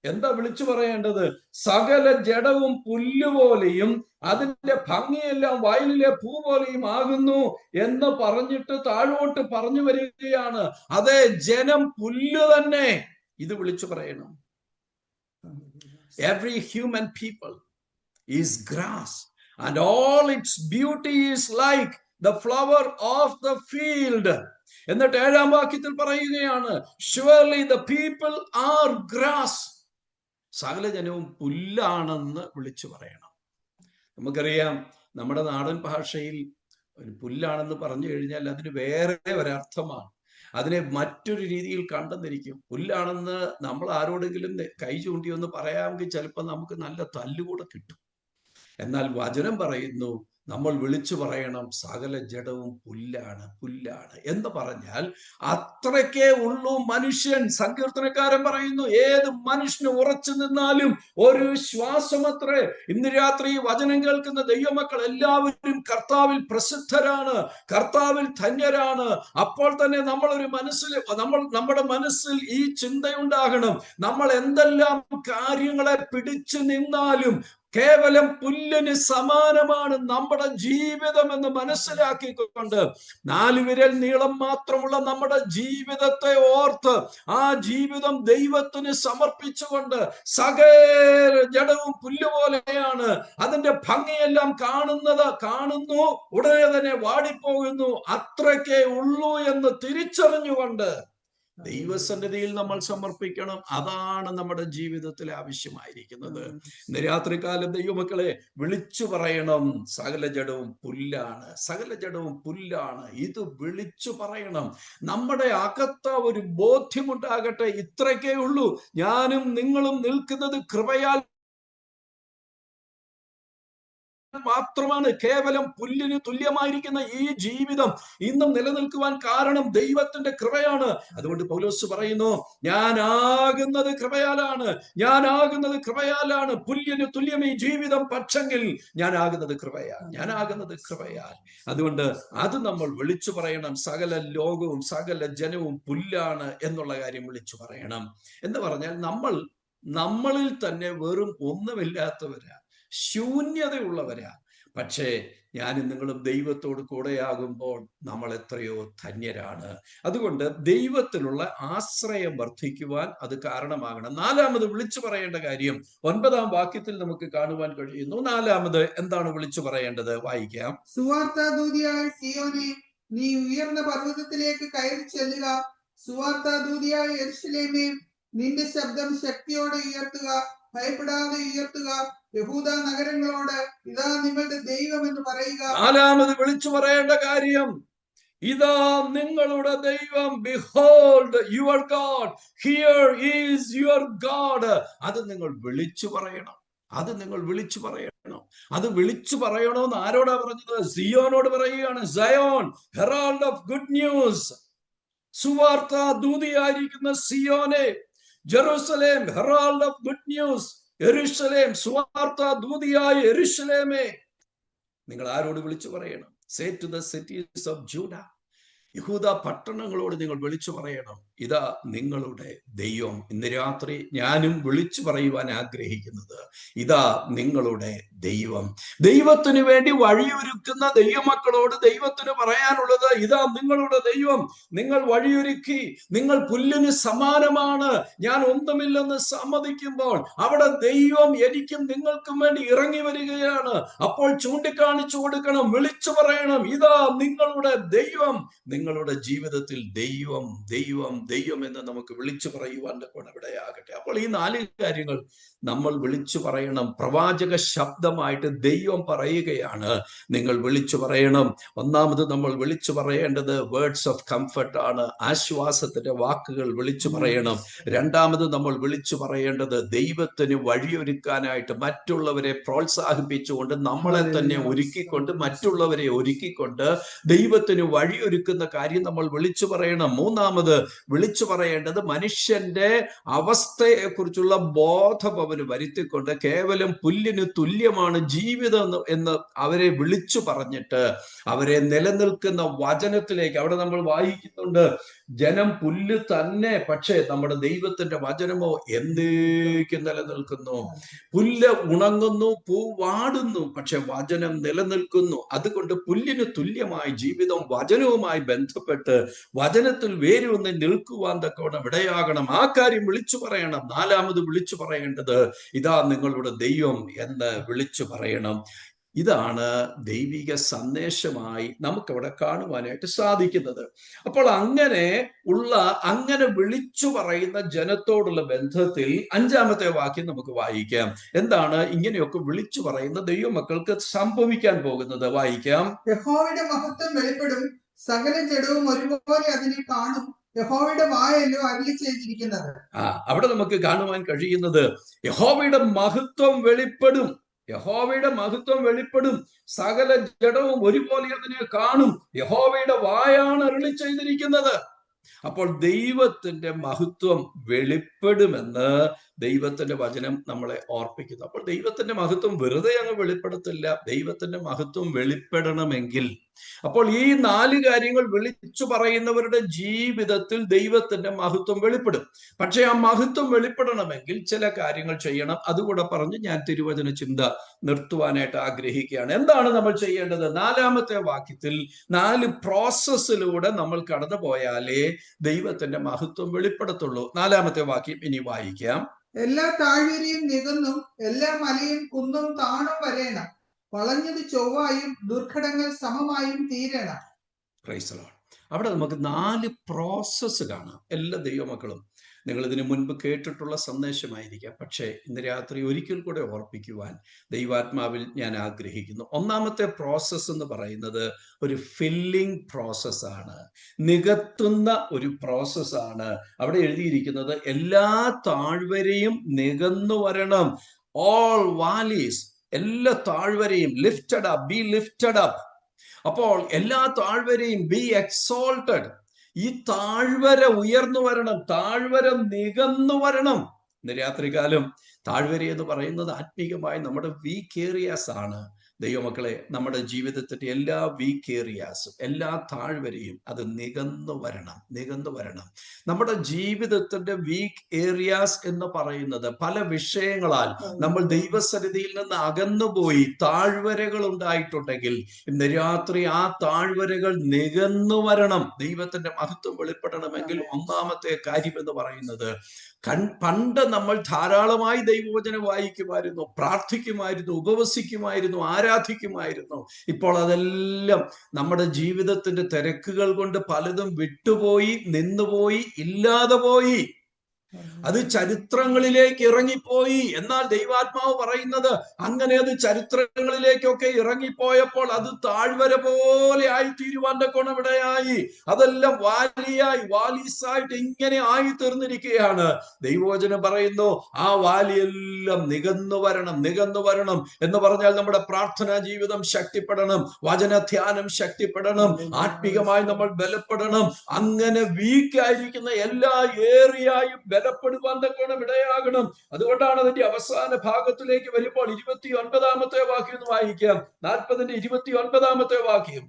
എന്താ വിളിച്ചു പറയേണ്ടത്? സകല ജഡവും പുല്ലുപോലെയും അതിന്റെ ഭംഗിയെല്ലാം വയലിലെ പൂ പോലെയും ആകുന്നു എന്ന് പറഞ്ഞിട്ട് താഴോട്ട് പറഞ്ഞു വരികയാണ്. അതെ, ജനം പുല്ല് തന്നെ. ഇത് വിളിച്ചു പറയണം. Every human people is grass, and all its beauty is like the flower of the field. എന്നിട്ട് 7ാം വാക്യത്തിൽ പറയുകയാണ്, surely the people are grass. സകല ജനവും പുല്ലാണെന്ന് വിളിച്ചു പറയണം. നമുക്കറിയാം, നമ്മുടെ നാടൻ ഭാഷയിൽ ഒരു പുല്ലാണെന്ന് പറഞ്ഞു കഴിഞ്ഞാൽ അതിന് വേറെ ഒരർത്ഥമാണ്. അതിനെ മറ്റൊരു രീതിയിൽ കണ്ടെന്നിരിക്കും. പുല്ലാണെന്ന് നമ്മൾ ആരോടെങ്കിലും കൈ ചൂണ്ടി ഒന്ന് പറയാമെങ്കിൽ ചിലപ്പോൾ നമുക്ക് നല്ല തല്ലുകൂടെ കിട്ടും. എന്നാൽ വചനം പറയുന്നു, നമ്മൾ വിളിച്ചു പറയണം, സകല ജഡവും പുല്ലാണ്, പുല്ലാണ് എന്ന് പറഞ്ഞാൽ അത്രയ്ക്കേ ഉള്ളൂ മനുഷ്യൻ. സങ്കീർത്തനക്കാരൻ പറയുന്നു, ഏത് മനുഷ്യന് ഉറച്ചു നിന്നാലും ഒരു ശ്വാസമത്രേ. ഇന്ന് രാത്രി വചനം കേൾക്കുന്ന ദൈവമക്കൾ എല്ലാവരും കർത്താവിൽ പ്രസിദ്ധരാണ്, കർത്താവിൽ ധന്യരാണ്. അപ്പോൾ തന്നെ നമ്മുടെ മനസ്സിൽ ഈ ചിന്തയുണ്ടാകണം, നമ്മൾ എന്തെല്ലാം കാര്യങ്ങളെ പിടിച്ചു നിന്നാലും കേവലം പുല്ലിന് സമാനമാണ് നമ്മുടെ ജീവിതം എന്ന് മനസ്സിലാക്കിക്കൊണ്ട് 4 വിരൽ നീളം മാത്രമുള്ള നമ്മുടെ ജീവിതത്തെ ഓർത്ത് ആ ജീവിതം ദൈവത്തിന് സമർപ്പിച്ചുകൊണ്ട് സകല ജഡവും പുല്ലുപോലെയാണ്, അതിന്റെ ഭംഗിയെല്ലാം കാണുന്നു, ഉടനെ തന്നെ വാടിപ്പോകുന്നു, അത്രയ്ക്കേ ഉള്ളൂ എന്ന് തിരിച്ചറിഞ്ഞുകൊണ്ട് ദൈവസന്നിധിയിൽ നമ്മൾ സമർപ്പിക്കണം. അതാണ് നമ്മുടെ ജീവിതത്തിൽ ആവശ്യമായിരിക്കുന്നത്. ഇന്ന് രാത്രികാലം ദൈവമക്കളെ വിളിച്ചു പറയണം, സകല ജഡവും പുല്ലാണ്, സകല ജഡവും പുല്ലാണ്. ഇത് വിളിച്ചു പറയണം. നമ്മുടെ അകത്ത് ഒരു ബോധ്യമുണ്ടാകട്ടെ, ഇത്രയ്ക്കേ ഉള്ളൂ, ഞാനും നിങ്ങളും നിൽക്കുന്നത് കൃപയാൽ മാത്രമാണ്. കേവലം പുല്ലിന് തുല്യമായിരിക്കുന്ന ഈ ജീവിതം ഇന്നും നിലനിൽക്കുവാൻ കാരണം ദൈവത്തിന്റെ കൃപയാണ്. അതുകൊണ്ട് പൗലോസ് പറയുന്നു, ഞാനാകുന്നത് കൃപയാലാണ്. പുല്ലിന് തുല്യം ഈ ജീവിതം, പക്ഷെങ്കിൽ ഞാനാകുന്നത് കൃപയാൽ. അതുകൊണ്ട് അത് നമ്മൾ വിളിച്ചു പറയണം. സകല ലോകവും സകല ജനവും പുല്ലാണ് എന്നുള്ള കാര്യം വിളിച്ചു പറയണം. എന്ന് പറഞ്ഞാൽ നമ്മളിൽ തന്നെ വെറും ഒന്നുമില്ലാത്തവരാ, ശൂന്യതയുള്ളവരാ. പക്ഷേ ഞാനും നിങ്ങളും ദൈവത്തോട് കൂടെയാകുമ്പോൾ നമ്മൾ എത്രയോ ധന്യരാണ്. അതുകൊണ്ട് ദൈവത്തിലുള്ള ആശ്രയം വർദ്ധിക്കുവാൻ അത് കാരണമാകണം. 4ാമത് വിളിച്ചു പറയേണ്ട കാര്യം 9ാം വാക്യത്തിൽ നമുക്ക് കാണുവാൻ കഴിയുന്നു. 4ാമത് എന്താണ് വിളിച്ചു പറയേണ്ടത്? വായിക്കാം. സുവാർത്താദൂതിയായ സീയോനേ, നീ ഉയർന്ന പർവ്വതത്തിലേക്ക് കയറി ചെല്ലുക. സുവാർത്താദൂതിയായ യെരൂശലേമേ, നിന്റെ ശബ്ദം ശക്തിയോടെ ഉയർത്തുക, ഭയപ്പെടാതെ ഉയർത്തുക. യഹൂദ നഗരങ്ങളോട്, ഇതാ നിങ്ങളുടെ ദൈവം എന്ന് പറയുക. 4ാമത് വിളിച്ചു പറയേണ്ട കാര്യം, ഇതാ നിങ്ങളുടെ ദൈവം, behold your God, here is your God. അത് നിങ്ങൾ വിളിച്ചു പറയണം. അത് നിങ്ങൾ വിളിച്ചു പറയണം. അത് വിളിച്ചു പറയണമെന്ന് ആരോടാ പറഞ്ഞത്? സിയോനോട് പറയുകയാണ്. Zion, herald of good news, സുവാർത്ത ദൂതിയായിരിക്കുന്ന സിയോനെ. Jerusalem, herald of good news. യെരൂശലേം, സുവാർത്ത ദൂതിയായ യെരൂശലേമേ. നിങ്ങൾ ആരോട് വിളിച്ചു പറയണം? Say to the cities of Judah, യഹൂദ പട്ടണങ്ങളോട് നിങ്ങൾ വിളിച്ചു പറയണം, ഇതാ നിങ്ങളുടെ ദൈവം. ഇന്ന് രാത്രി ഞാനും വിളിച്ചു പറയുവാൻ ആഗ്രഹിക്കുന്നത്, ഇതാ നിങ്ങളുടെ ദൈവം. ദൈവത്തിന് വേണ്ടി വഴിയൊരുക്കുന്ന ദൈവമക്കളോട് ദൈവത്തിന് പറയാനുള്ളത്, ഇതാ നിങ്ങളുടെ ദൈവം. നിങ്ങൾ വഴിയൊരുക്കി, നിങ്ങൾ പുല്ലിന് സമാനമാണ്, ഞാൻ ഒന്നുമില്ലെന്ന് സമ്മതിക്കുമ്പോൾ അവിടെ ദൈവം എനിക്കും നിങ്ങൾക്കും വേണ്ടി ഇറങ്ങി വരികയാണ്. അപ്പോൾ ചൂണ്ടിക്കാണിച്ചു കൊടുക്കണം, വിളിച്ചു പറയണം, ഇതാ നിങ്ങളുടെ ദൈവം. നിങ്ങളുടെ ജീവിതത്തിൽ ദൈവം ദൈവം ദൈവം എന്ന് നമുക്ക് വിളിച്ചു പറയുവാൻ ഇടയാകട്ടെ. അപ്പോൾ ഈ 4 കാര്യങ്ങൾ നമ്മൾ വിളിച്ചു പറയണം. പ്രവാചക ശബ്ദമായിട്ട് ദൈവം പറയുകയാണ്, നിങ്ങൾ വിളിച്ചു പറയണം. ഒന്നാമത് നമ്മൾ വിളിച്ചു പറയേണ്ടത് വേർഡ്സ് ഓഫ് കംഫർട്ട് ആണ്. ആശ്വാസത്തിന്റെ വാക്കുകൾ വിളിച്ചു പറയണം. രണ്ടാമത് നമ്മൾ വിളിച്ചു പറയേണ്ടത് ദൈവത്തിന് വഴിയൊരുക്കാനായിട്ട് മറ്റുള്ളവരെ പ്രോത്സാഹിപ്പിച്ചുകൊണ്ട്, നമ്മളെ തന്നെ ഒരുക്കിക്കൊണ്ട്, മറ്റുള്ളവരെ ഒരുക്കിക്കൊണ്ട് ദൈവത്തിന് വഴിയൊരുക്കുന്ന കാര്യം നമ്മൾ വിളിച്ചു പറയണം. മൂന്നാമത് വിളിച്ചു പറയേണ്ടത് മനുഷ്യന്റെ അവസ്ഥയെ കുറിച്ചുള്ള ബോധം അവന് വരുത്തിക്കൊണ്ട്, കേവലം പുല്ലിന് തുല്യമാണ് ജീവിതം എന്ന് അവരെ വിളിച്ചു പറഞ്ഞിട്ട് അവരെ നിലനിൽക്കുന്ന വചനത്തിലേക്ക്. അവിടെ നമ്മൾ വായിക്കുന്നുണ്ട്, ജനം പുല്ല് തന്നെ, പക്ഷേ നമ്മുടെ ദൈവത്തിന്റെ വചനമോ എന്നേക്കും നിലനിൽക്കുന്നു. പുല്ല് ഉണങ്ങുന്നു, പൂ വാടുന്നു, പക്ഷെ വചനം നിലനിൽക്കുന്നു. അതുകൊണ്ട് പുല്ലിന് തുല്യമായ ജീവിതം വചനവുമായി ബന്ധപ്പെട്ട് വചനത്തിൽ വേരൂന്നി നിൽക്കുവാൻ തക്കവണ്ണം ഇടയാകണം. ആ കാര്യം വിളിച്ചു പറയണം. നാലാമത് വിളിച്ചു പറയേണ്ടത്, ഇതാ നിങ്ങളുടെ ദൈവം എന്ന് വിളിച്ചു പറയണം. ഇതാണ് ദൈവിക സന്ദേശമായി നമുക്കവിടെ കാണുവാനായിട്ട് സാധിക്കുന്നത്. അപ്പോൾ അങ്ങനെ വിളിച്ചു പറയുന്ന ജനത്തോടുള്ള ബന്ധത്തിൽ 5-ാമത്തെ വാക്യം നമുക്ക് വായിക്കാം. എന്താണ് ഇങ്ങനെയൊക്കെ വിളിച്ചു പറയുന്ന ദൈവമക്കൾക്ക് സംഭവിക്കാൻ പോകുന്നത്? വായിക്കാം. യഹോവയുടെ മഹത്വം വെളിപ്പെടും, സകല ജഡവും ഒരുപോലെ അതിനെ കാണും, യഹോവയുടെ വായല്ലോ അരുളി ചെയ്തിരിക്കുന്നത്. അവിടെ നമുക്ക് കാണുവാൻ കഴിയുന്നത്, യഹോവയുടെ മഹത്വം വെളിപ്പെടും. യഹോവയുടെ മഹത്വം വെളിപ്പെടും, സകല ജഡവും ഒരുപോലെ അതിനെ കാണും, യഹോവയുടെ വായാണ് അരുളി ചെയ്തിരിക്കുന്നത്. അപ്പോൾ ദൈവത്തിന്റെ മഹത്വം വെളിപ്പെടുമെന്ന് ദൈവത്തിന്റെ വചനം നമ്മളെ ഓർപ്പിക്കുന്നു. അപ്പോൾ ദൈവത്തിന്റെ മഹത്വം വെറുതെ അങ്ങ് വെളിപ്പെടത്തില്ല. ദൈവത്തിന്റെ മഹത്വം വെളിപ്പെടണമെങ്കിൽ, അപ്പോൾ ഈ 4 കാര്യങ്ങൾ വിളിച്ചു പറയുന്നവരുടെ ജീവിതത്തിൽ ദൈവത്തിന്റെ മഹത്വം വെളിപ്പെടും. പക്ഷെ ആ മഹത്വം വെളിപ്പെടണമെങ്കിൽ ചില കാര്യങ്ങൾ ചെയ്യണം. അതുകൂടെ പറഞ്ഞ് ഞാൻ തിരുവചന ചിന്ത നിർത്തുവാനായിട്ട് ആഗ്രഹിക്കുകയാണ്. എന്താണ് നമ്മൾ ചെയ്യേണ്ടത്? 4-ാമത്തെ വാക്യത്തിൽ 4 പ്രോസസ്സിലൂടെ നമ്മൾ കടന്നു പോയാലേ ദൈവത്തിന്റെ മഹത്വം വെളിപ്പെടത്തുള്ളൂ. 4-ാമത്തെ വാക്യം ഇനി വായിക്കാം. എല്ലാ താഴ്വരയും നികന്നും എല്ലാ മലയും കുന്നും താണും വരേണം, വളഞ്ഞത് ചൊവ്വായും ദുർഘടങ്ങൾ സമമായും തീരണം. Price the lord. അവിടെ നമുക്ക് 4 പ്രോസസ്സ് കാണാം. എല്ലാ ദൈവമക്കളും നിങ്ങൾ ഇതിനു മുൻപ് കേട്ടിട്ടുള്ള സന്ദേശമായിരിക്കാം, പക്ഷേ ഇന്ന് രാത്രി ഒരിക്കൽ കൂടെ ഓർപ്പിക്കുവാൻ ദൈവാത്മാവിൽ ഞാൻ ആഗ്രഹിക്കുന്നു. ഒന്നാമത്തെ പ്രോസസ്സ് എന്ന് പറയുന്നത് ഒരു ഫില്ലിംഗ് പ്രോസസ്സാണ്, നികത്തുന്ന ഒരു പ്രോസസ്സാണ്. അവിടെ എഴുതിയിരിക്കുന്നത്, എല്ലാ താഴ്വരയും നികന്നു വരണം. ഓൾ വാലീസ്, എല്ലാ താഴ്വരയും lifted up, be lifted up. അപ്പോൾ എല്ലാ താഴ്വരയും ബി എക്സോൾട്ടഡ്. ഈ താഴ്വര ഉയർന്നു വരണം, താഴ്വര നികന്നു വരണം. ഇന്ന് രാത്രികാലം താഴ്വര എന്ന് പറയുന്നത് ആത്മീകമായി നമ്മുടെ വീക്ക് ഏരിയാസ് ആണ്. ദൈവമക്കളെ, നമ്മുടെ ജീവിതത്തിന്റെ എല്ലാ വീക്ക് ഏരിയാസും, എല്ലാ താഴ്വരയും അത് നികന്നു വരണം. നമ്മുടെ ജീവിതത്തിന്റെ വീക്ക് ഏരിയാസ് എന്ന് പറയുന്നത് പല വിഷയങ്ങളാൽ നമ്മൾ ദൈവസന്നിധിയിൽ നിന്ന് അകന്നുപോയി താഴ്വരകൾ ഉണ്ടായിട്ടുണ്ടെങ്കിൽ ഇന്ന് രാത്രി ആ താഴ്വരകൾ നികന്നു വരണം. ദൈവത്തിന്റെ മഹത്വം വെളിപ്പെടണമെങ്കിൽ ഒന്നാമത്തെ കാര്യം എന്ന് പറയുന്നത്, പണ്ട് നമ്മൾ ധാരാളമായി ദൈവവചനം വായിക്കുമായിരുന്നു, പ്രാർത്ഥിക്കുമായിരുന്നു, ഉപവസിക്കുമായിരുന്നു, ആരാധിക്കുമായിരുന്നു. ഇപ്പോൾ അതെല്ലാം നമ്മുടെ ജീവിതത്തിന്റെ തിരക്കുകൾ കൊണ്ട് പലതും വിട്ടുപോയി, നിന്നുപോയി, ഇല്ലാതെ പോയി. അത് ചരിത്രങ്ങളിലേക്ക് ഇറങ്ങിപ്പോയി. എന്നാൽ ദൈവാത്മാവ് പറയുന്നത് അങ്ങനെ അത് ചരിത്രങ്ങളിലേക്കൊക്കെ ഇറങ്ങിപ്പോയപ്പോൾ അത് താഴ്വര പോലെ ആയി തീരുവാന്റെ ഗുണമിടയായി. അതെല്ലാം വാലീസായിട്ട് ഇങ്ങനെ ആയി തീർന്നിരിക്കുകയാണ്. ദൈവവചനം പറയുന്നു ആ വാലിയെല്ലാം നികന്നു വരണം എന്ന് പറഞ്ഞാൽ നമ്മുടെ പ്രാർത്ഥനാ ജീവിതം ശക്തിപ്പെടണം, വചനധ്യാനം ശക്തിപ്പെടണം, ആത്മീകമായി നമ്മൾ ബലപ്പെടണം. അങ്ങനെ വീക്കായിരിക്കുന്ന എല്ലാ ഏറിയായും ബലപ്പെടുവാൻ തക്കവണ്ണം ഇടയാകണം. അതുകൊണ്ടാണ് അതിന്റെ അവസാന ഭാഗത്തിലേക്ക് വരുമ്പോൾ 29-ാമത്തെ വാക്യം ഒന്ന് വായിക്കാം. 40-ന്റെ 29-ാമത്തെ വാക്യം.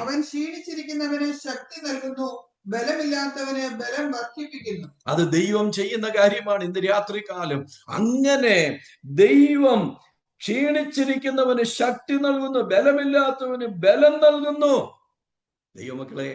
അവൻ ക്ഷീണിച്ചിരിക്കുന്നവന് ശക്തി നൽകുന്നു, ബലമില്ലാത്തവന് ബലം വർദ്ധിപ്പിക്കുന്നു. അത് ദൈവം ചെയ്യുന്ന കാര്യമാണ് ഇന്ന് രാത്രികാലം. അങ്ങനെ ദൈവം ക്ഷീണിച്ചിരിക്കുന്നവന് ശക്തി നൽകുന്നു, ബലമില്ലാത്തവന് ബലം നൽകുന്നു. ദൈവമക്കളെ,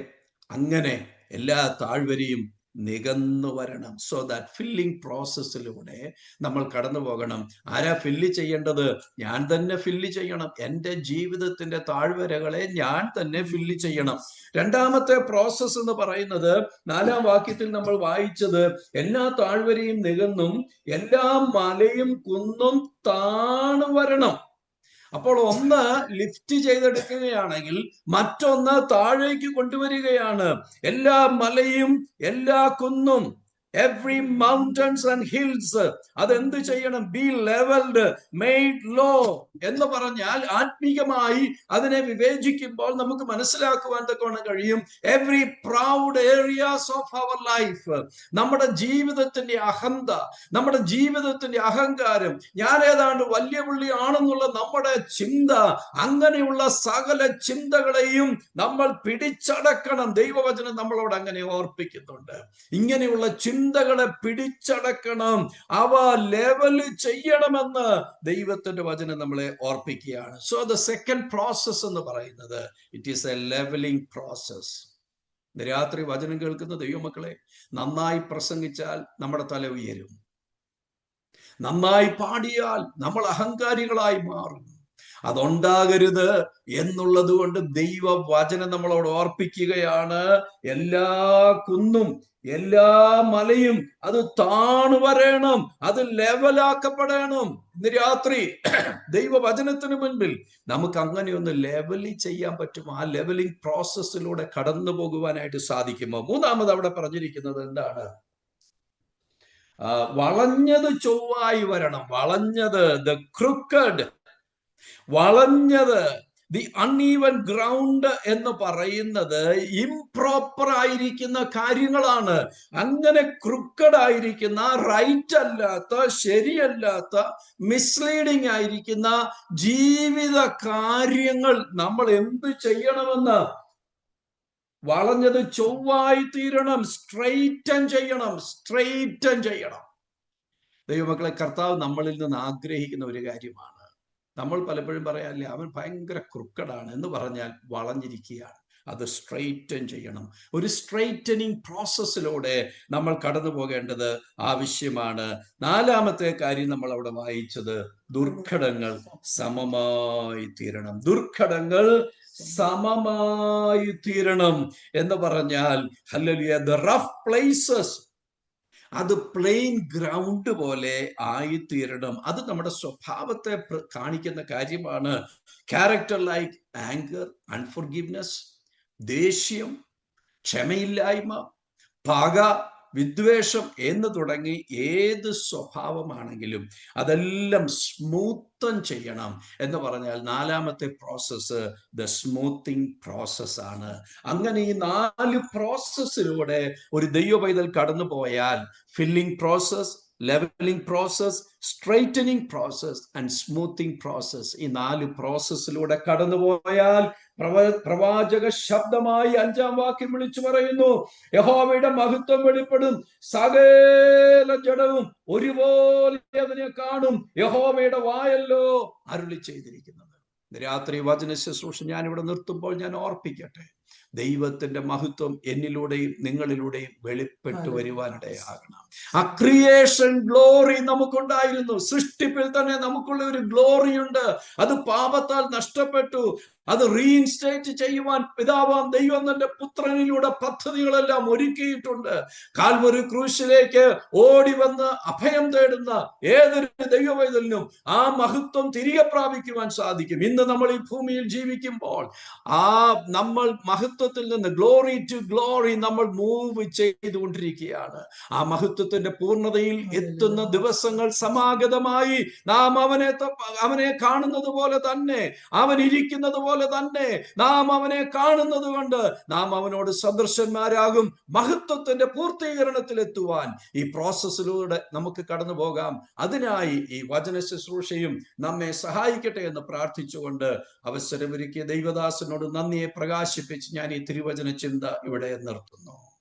അങ്ങനെ എല്ലാ താഴ്വരയും നികന്നു വരണം. സോ ദാറ്റ് ഫില്ലിംഗ് പ്രോസസ്സിലൂടെ നമ്മൾ കടന്നു പോകണം. ആരാ ഫില്ല് ചെയ്യേണ്ടത്? ഞാൻ തന്നെ ഫില്ല് ചെയ്യണം. എൻ്റെ ജീവിതത്തിന്റെ താഴ്വരകളെ ഞാൻ തന്നെ ഫില്ല് ചെയ്യണം. രണ്ടാമത്തെ പ്രോസസ്സ് എന്ന് പറയുന്നത് 4-ാം വാക്യത്തിൽ നമ്മൾ വായിച്ചത്, എല്ലാ താഴ്വരയും നികന്നും എല്ലാ മലയും കുന്നും താണു വരണം. അപ്പോൾ ഒന്ന് ലിഫ്റ്റ് ചെയ്തെടുക്കുകയാണെങ്കിൽ മറ്റൊന്ന് താഴേക്ക് കൊണ്ടുവരികയാണ്. എല്ലാ മലയും എല്ലാ കുന്നും, every mountains and hills, അതെന്ത് ചെയ്യണം? ബി ലെവൽഡ്, മെയ്ഡ് ലോ എന്ന് പറഞ്ഞാൽ ആത്മീകമായി അതിനെ വിവേചിക്കുമ്പോൾ നമുക്ക് മനസ്സിലാക്കുവാൻ തക്കവണ്ണം കഴിയും. Every proud areas of our life, നമ്മുടെ ജീവിതത്തിന്റെ അഹന്ത, നമ്മുടെ ജീവിതത്തിന്റെ അഹങ്കാരം, ഞാൻ ഏതാണ്ട് വലിയ പുള്ളി ആണെന്നുള്ള നമ്മുടെ ചിന്ത, അങ്ങനെയുള്ള സകല ചിന്തകളെയും നമ്മൾ പിടിച്ചടക്കണം. ദൈവവചനം നമ്മളോട് അങ്ങനെ ഓർപ്പിക്കുന്നുണ്ട്. ഇങ്ങനെയുള്ള ചിന്തകളെ പിടിച്ചടക്കണം, അവ ലെവൽ ചെയ്യണമെന്ന് ദൈവത്തിന്റെ വചനം നമ്മളെ ഓർപ്പിക്കുകയാണ്. സോ ദ സെക്കൻഡ് പ്രോസസ് എന്ന് പറയുന്നത് it is a levelling process. രാത്രി വചനം കേൾക്കുന്ന ദൈവമക്കളെ, നന്നായി പ്രസംഗിച്ചാൽ നമ്മുടെ തല ഉയരും, നന്നായി പാടിയാൽ നമ്മൾ അഹങ്കാരികളായി മാറും. അതുണ്ടാകരുത് എന്നുള്ളത് കൊണ്ട് ദൈവവചനം നമ്മളോട് ഓർപ്പിക്കുകയാണ്. എല്ലാ കുന്നും എല്ലാ മലയും അത് താണു വരണം, അത് ലെവലാക്കപ്പെടണം. ഇന്ന് രാത്രി ദൈവവചനത്തിന് മുൻപിൽ നമുക്ക് അങ്ങനെയൊന്ന് ലെവലി ചെയ്യാൻ പറ്റുമോ? ആ ലെവലിംഗ് പ്രോസസ്സിലൂടെ കടന്നു പോകുവാനായിട്ട് സാധിക്കുമോ? മൂന്നാമത് അവിടെ പറഞ്ഞിരിക്കുന്നത് എന്താണ്? വളഞ്ഞത് ചൊവ്വായി വരണം. വളഞ്ഞത്, ദ ക്രൂക്കഡ്, വളഞ്ഞത്, ദി അൺഈവൻ ഗ്രൗണ്ട് എന്ന് പറയുന്നത് ഇംപ്രോപ്പർ ആയിരിക്കുന്ന കാര്യങ്ങളാണ്. അങ്ങനെ ക്രൂക്കഡ് ആയിരിക്കുന്ന, റൈറ്റ് അല്ലാത്ത, ശരിയല്ലാത്ത, മിസ്ലീഡിങ് ആയിരിക്കുന്ന ജീവിത കാര്യങ്ങൾ നമ്മൾ എന്ത് ചെയ്യണമെന്ന്? വളഞ്ഞത് ചൊവ്വായി തീരണം, സ്ട്രെയിറ്റൻ ചെയ്യണം. ദൈവമക്കളെ, കർത്താവ് നമ്മളിൽ നിന്ന് ആഗ്രഹിക്കുന്ന ഒരു കാര്യമാണ്. നമ്മൾ പലപ്പോഴും പറയാല്ലേ, അവൻ ഭയങ്കര ക്രൂക്കഡാണ് എന്ന് പറഞ്ഞാൽ വളഞ്ഞിരിക്കുകയാണ്. അത് സ്ട്രെയിറ്റൻ ചെയ്യണം. ഒരു സ്ട്രെയിറ്റനിങ് പ്രോസസ്സിലൂടെ നമ്മൾ കടന്നു പോകേണ്ടത് ആവശ്യമാണ്. നാലാമത്തെ കാര്യം നമ്മൾ അവിടെ വായിച്ചത്, ദുർഘടങ്ങൾ സമമായി തീരണം. ദുർഘടങ്ങൾ സമമായി തീരണം എന്ന് പറഞ്ഞാൽ, ഹല്ലേലൂയ, ദ റഫ് പ്ലേസസ് അത് പ്ലെയിൻ ഗ്രൗണ്ട് പോലെ ആയിത്തീരണം. അത് നമ്മുടെ സ്വഭാവത്തെ കാണിക്കുന്ന കാര്യമാണ്. ക്യാരക്ടർ ലൈക്ക് ആങ്കർ, അൺഫോർഗിവ്നെസ്, ദേഷ്യം, ക്ഷമയില്ലായ്മ, പക, വിദ്വേഷം എന്ന് തുടങ്ങി ഏത് സ്വഭാവമാണെങ്കിലും അതെല്ലാം സ്മൂത്തൻ ചെയ്യണം എന്ന് പറഞ്ഞാൽ നാലാമത്തെ പ്രോസസ്സ് ദ സ്മൂത്തിങ് പ്രോസസ് ആണ്. അങ്ങനെ ഈ 4 പ്രോസസ്സിലൂടെ ഒരു ദൈവ പൈതൽ കടന്നു പോയാൽ, filling process, levelling process, straightening process and smoothing process, ഈ 4 പ്രോസസ്സിലൂടെ കടന്നുപോയാൽ പ്രവാചക ശബ്ദമായി 5-ാം വാക്യം വിളിച്ചു പറയുന്നു, യഹോവയുടെ മഹത്വം വെളിപ്പെടും, സകല ജഡവും ഒരുപോലെ അതിനെ കാണും, യഹോവയുടെ വായല്ലോ അരുളി ചെയ്തിരിക്കുന്നത്. രാത്രി വചന ശുശ്രൂഷ ഞാൻ ഇവിടെ നിർത്തുമ്പോൾ ഞാൻ ഓർപ്പിക്കട്ടെ, ദൈവത്തിന്റെ മഹത്വം എന്നിലൂടെയും നിങ്ങളിലൂടെയും വെളിപ്പെട്ടു Hallelujah. വരുവാനിടയാകണം. ആ ക്രിയേഷൻ ഗ്ലോറി നമുക്കുണ്ടായിരുന്നു. സൃഷ്ടിപ്പിൽ തന്നെ നമുക്കുള്ള ഒരു ഗ്ലോറി ഉണ്ട്. അത് പാപത്താൽ നഷ്ടപ്പെട്ടു. അത് റീഇൻസ്റ്റേറ്റ് ചെയ്യുവാൻ പിതാവാം ദൈവം തന്റെ പുത്രനിലൂടെ പദ്ധതികളെല്ലാം ഒരുക്കിയിട്ടുണ്ട്. കാൽവരി ക്രൂശിലേക്ക് ഓടി വന്ന് അഭയം തേടുന്ന ഏതൊരു ദൈവവൈതലിനും ആ മഹത്വം തിരികെ പ്രാപിക്കുവാൻ സാധിക്കും. ഇന്ന് നമ്മൾ ഈ ഭൂമിയിൽ ജീവിക്കുമ്പോൾ നമ്മൾ മഹത്വത്തിൽ നിന്ന് ഗ്ലോറി ടു ഗ്ലോറി നമ്മൾ മൂവ് ചെയ്തുകൊണ്ടിരിക്കുകയാണ്. ആ മഹത്വത്തിന്റെ പൂർണ്ണതയിൽ എത്തുന്ന ദിവസങ്ങൾ സമാഗതമായി. നാം അവനെ കാണുന്നത് പോലെ തന്നെ, അവൻ ഇരിക്കുന്നത് പോലെ തന്നെ നാം അവനെ കാണുന്നത് കൊണ്ട് നാം അവനോട് സദൃശന്മാരാകും. മഹത്വത്തിന്റെ പൂർത്തീകരണത്തിൽ എത്തുവാൻ ഈ പ്രോസസ്സിലൂടെ നമുക്ക് കടന്നു പോകാം. അതിനായി ഈ വചന ശുശ്രൂഷയും നമ്മെ സഹായിക്കട്ടെ എന്ന് പ്രാർത്ഥിച്ചുകൊണ്ട് അവസരമൊരുക്കിയ ദൈവദാസനോട് നന്ദിയെ പ്രകാശിപ്പിച്ച് ഞാൻ ഈ തിരുവചന ചിന്ത ഇവിടെ നിർത്തുന്നു.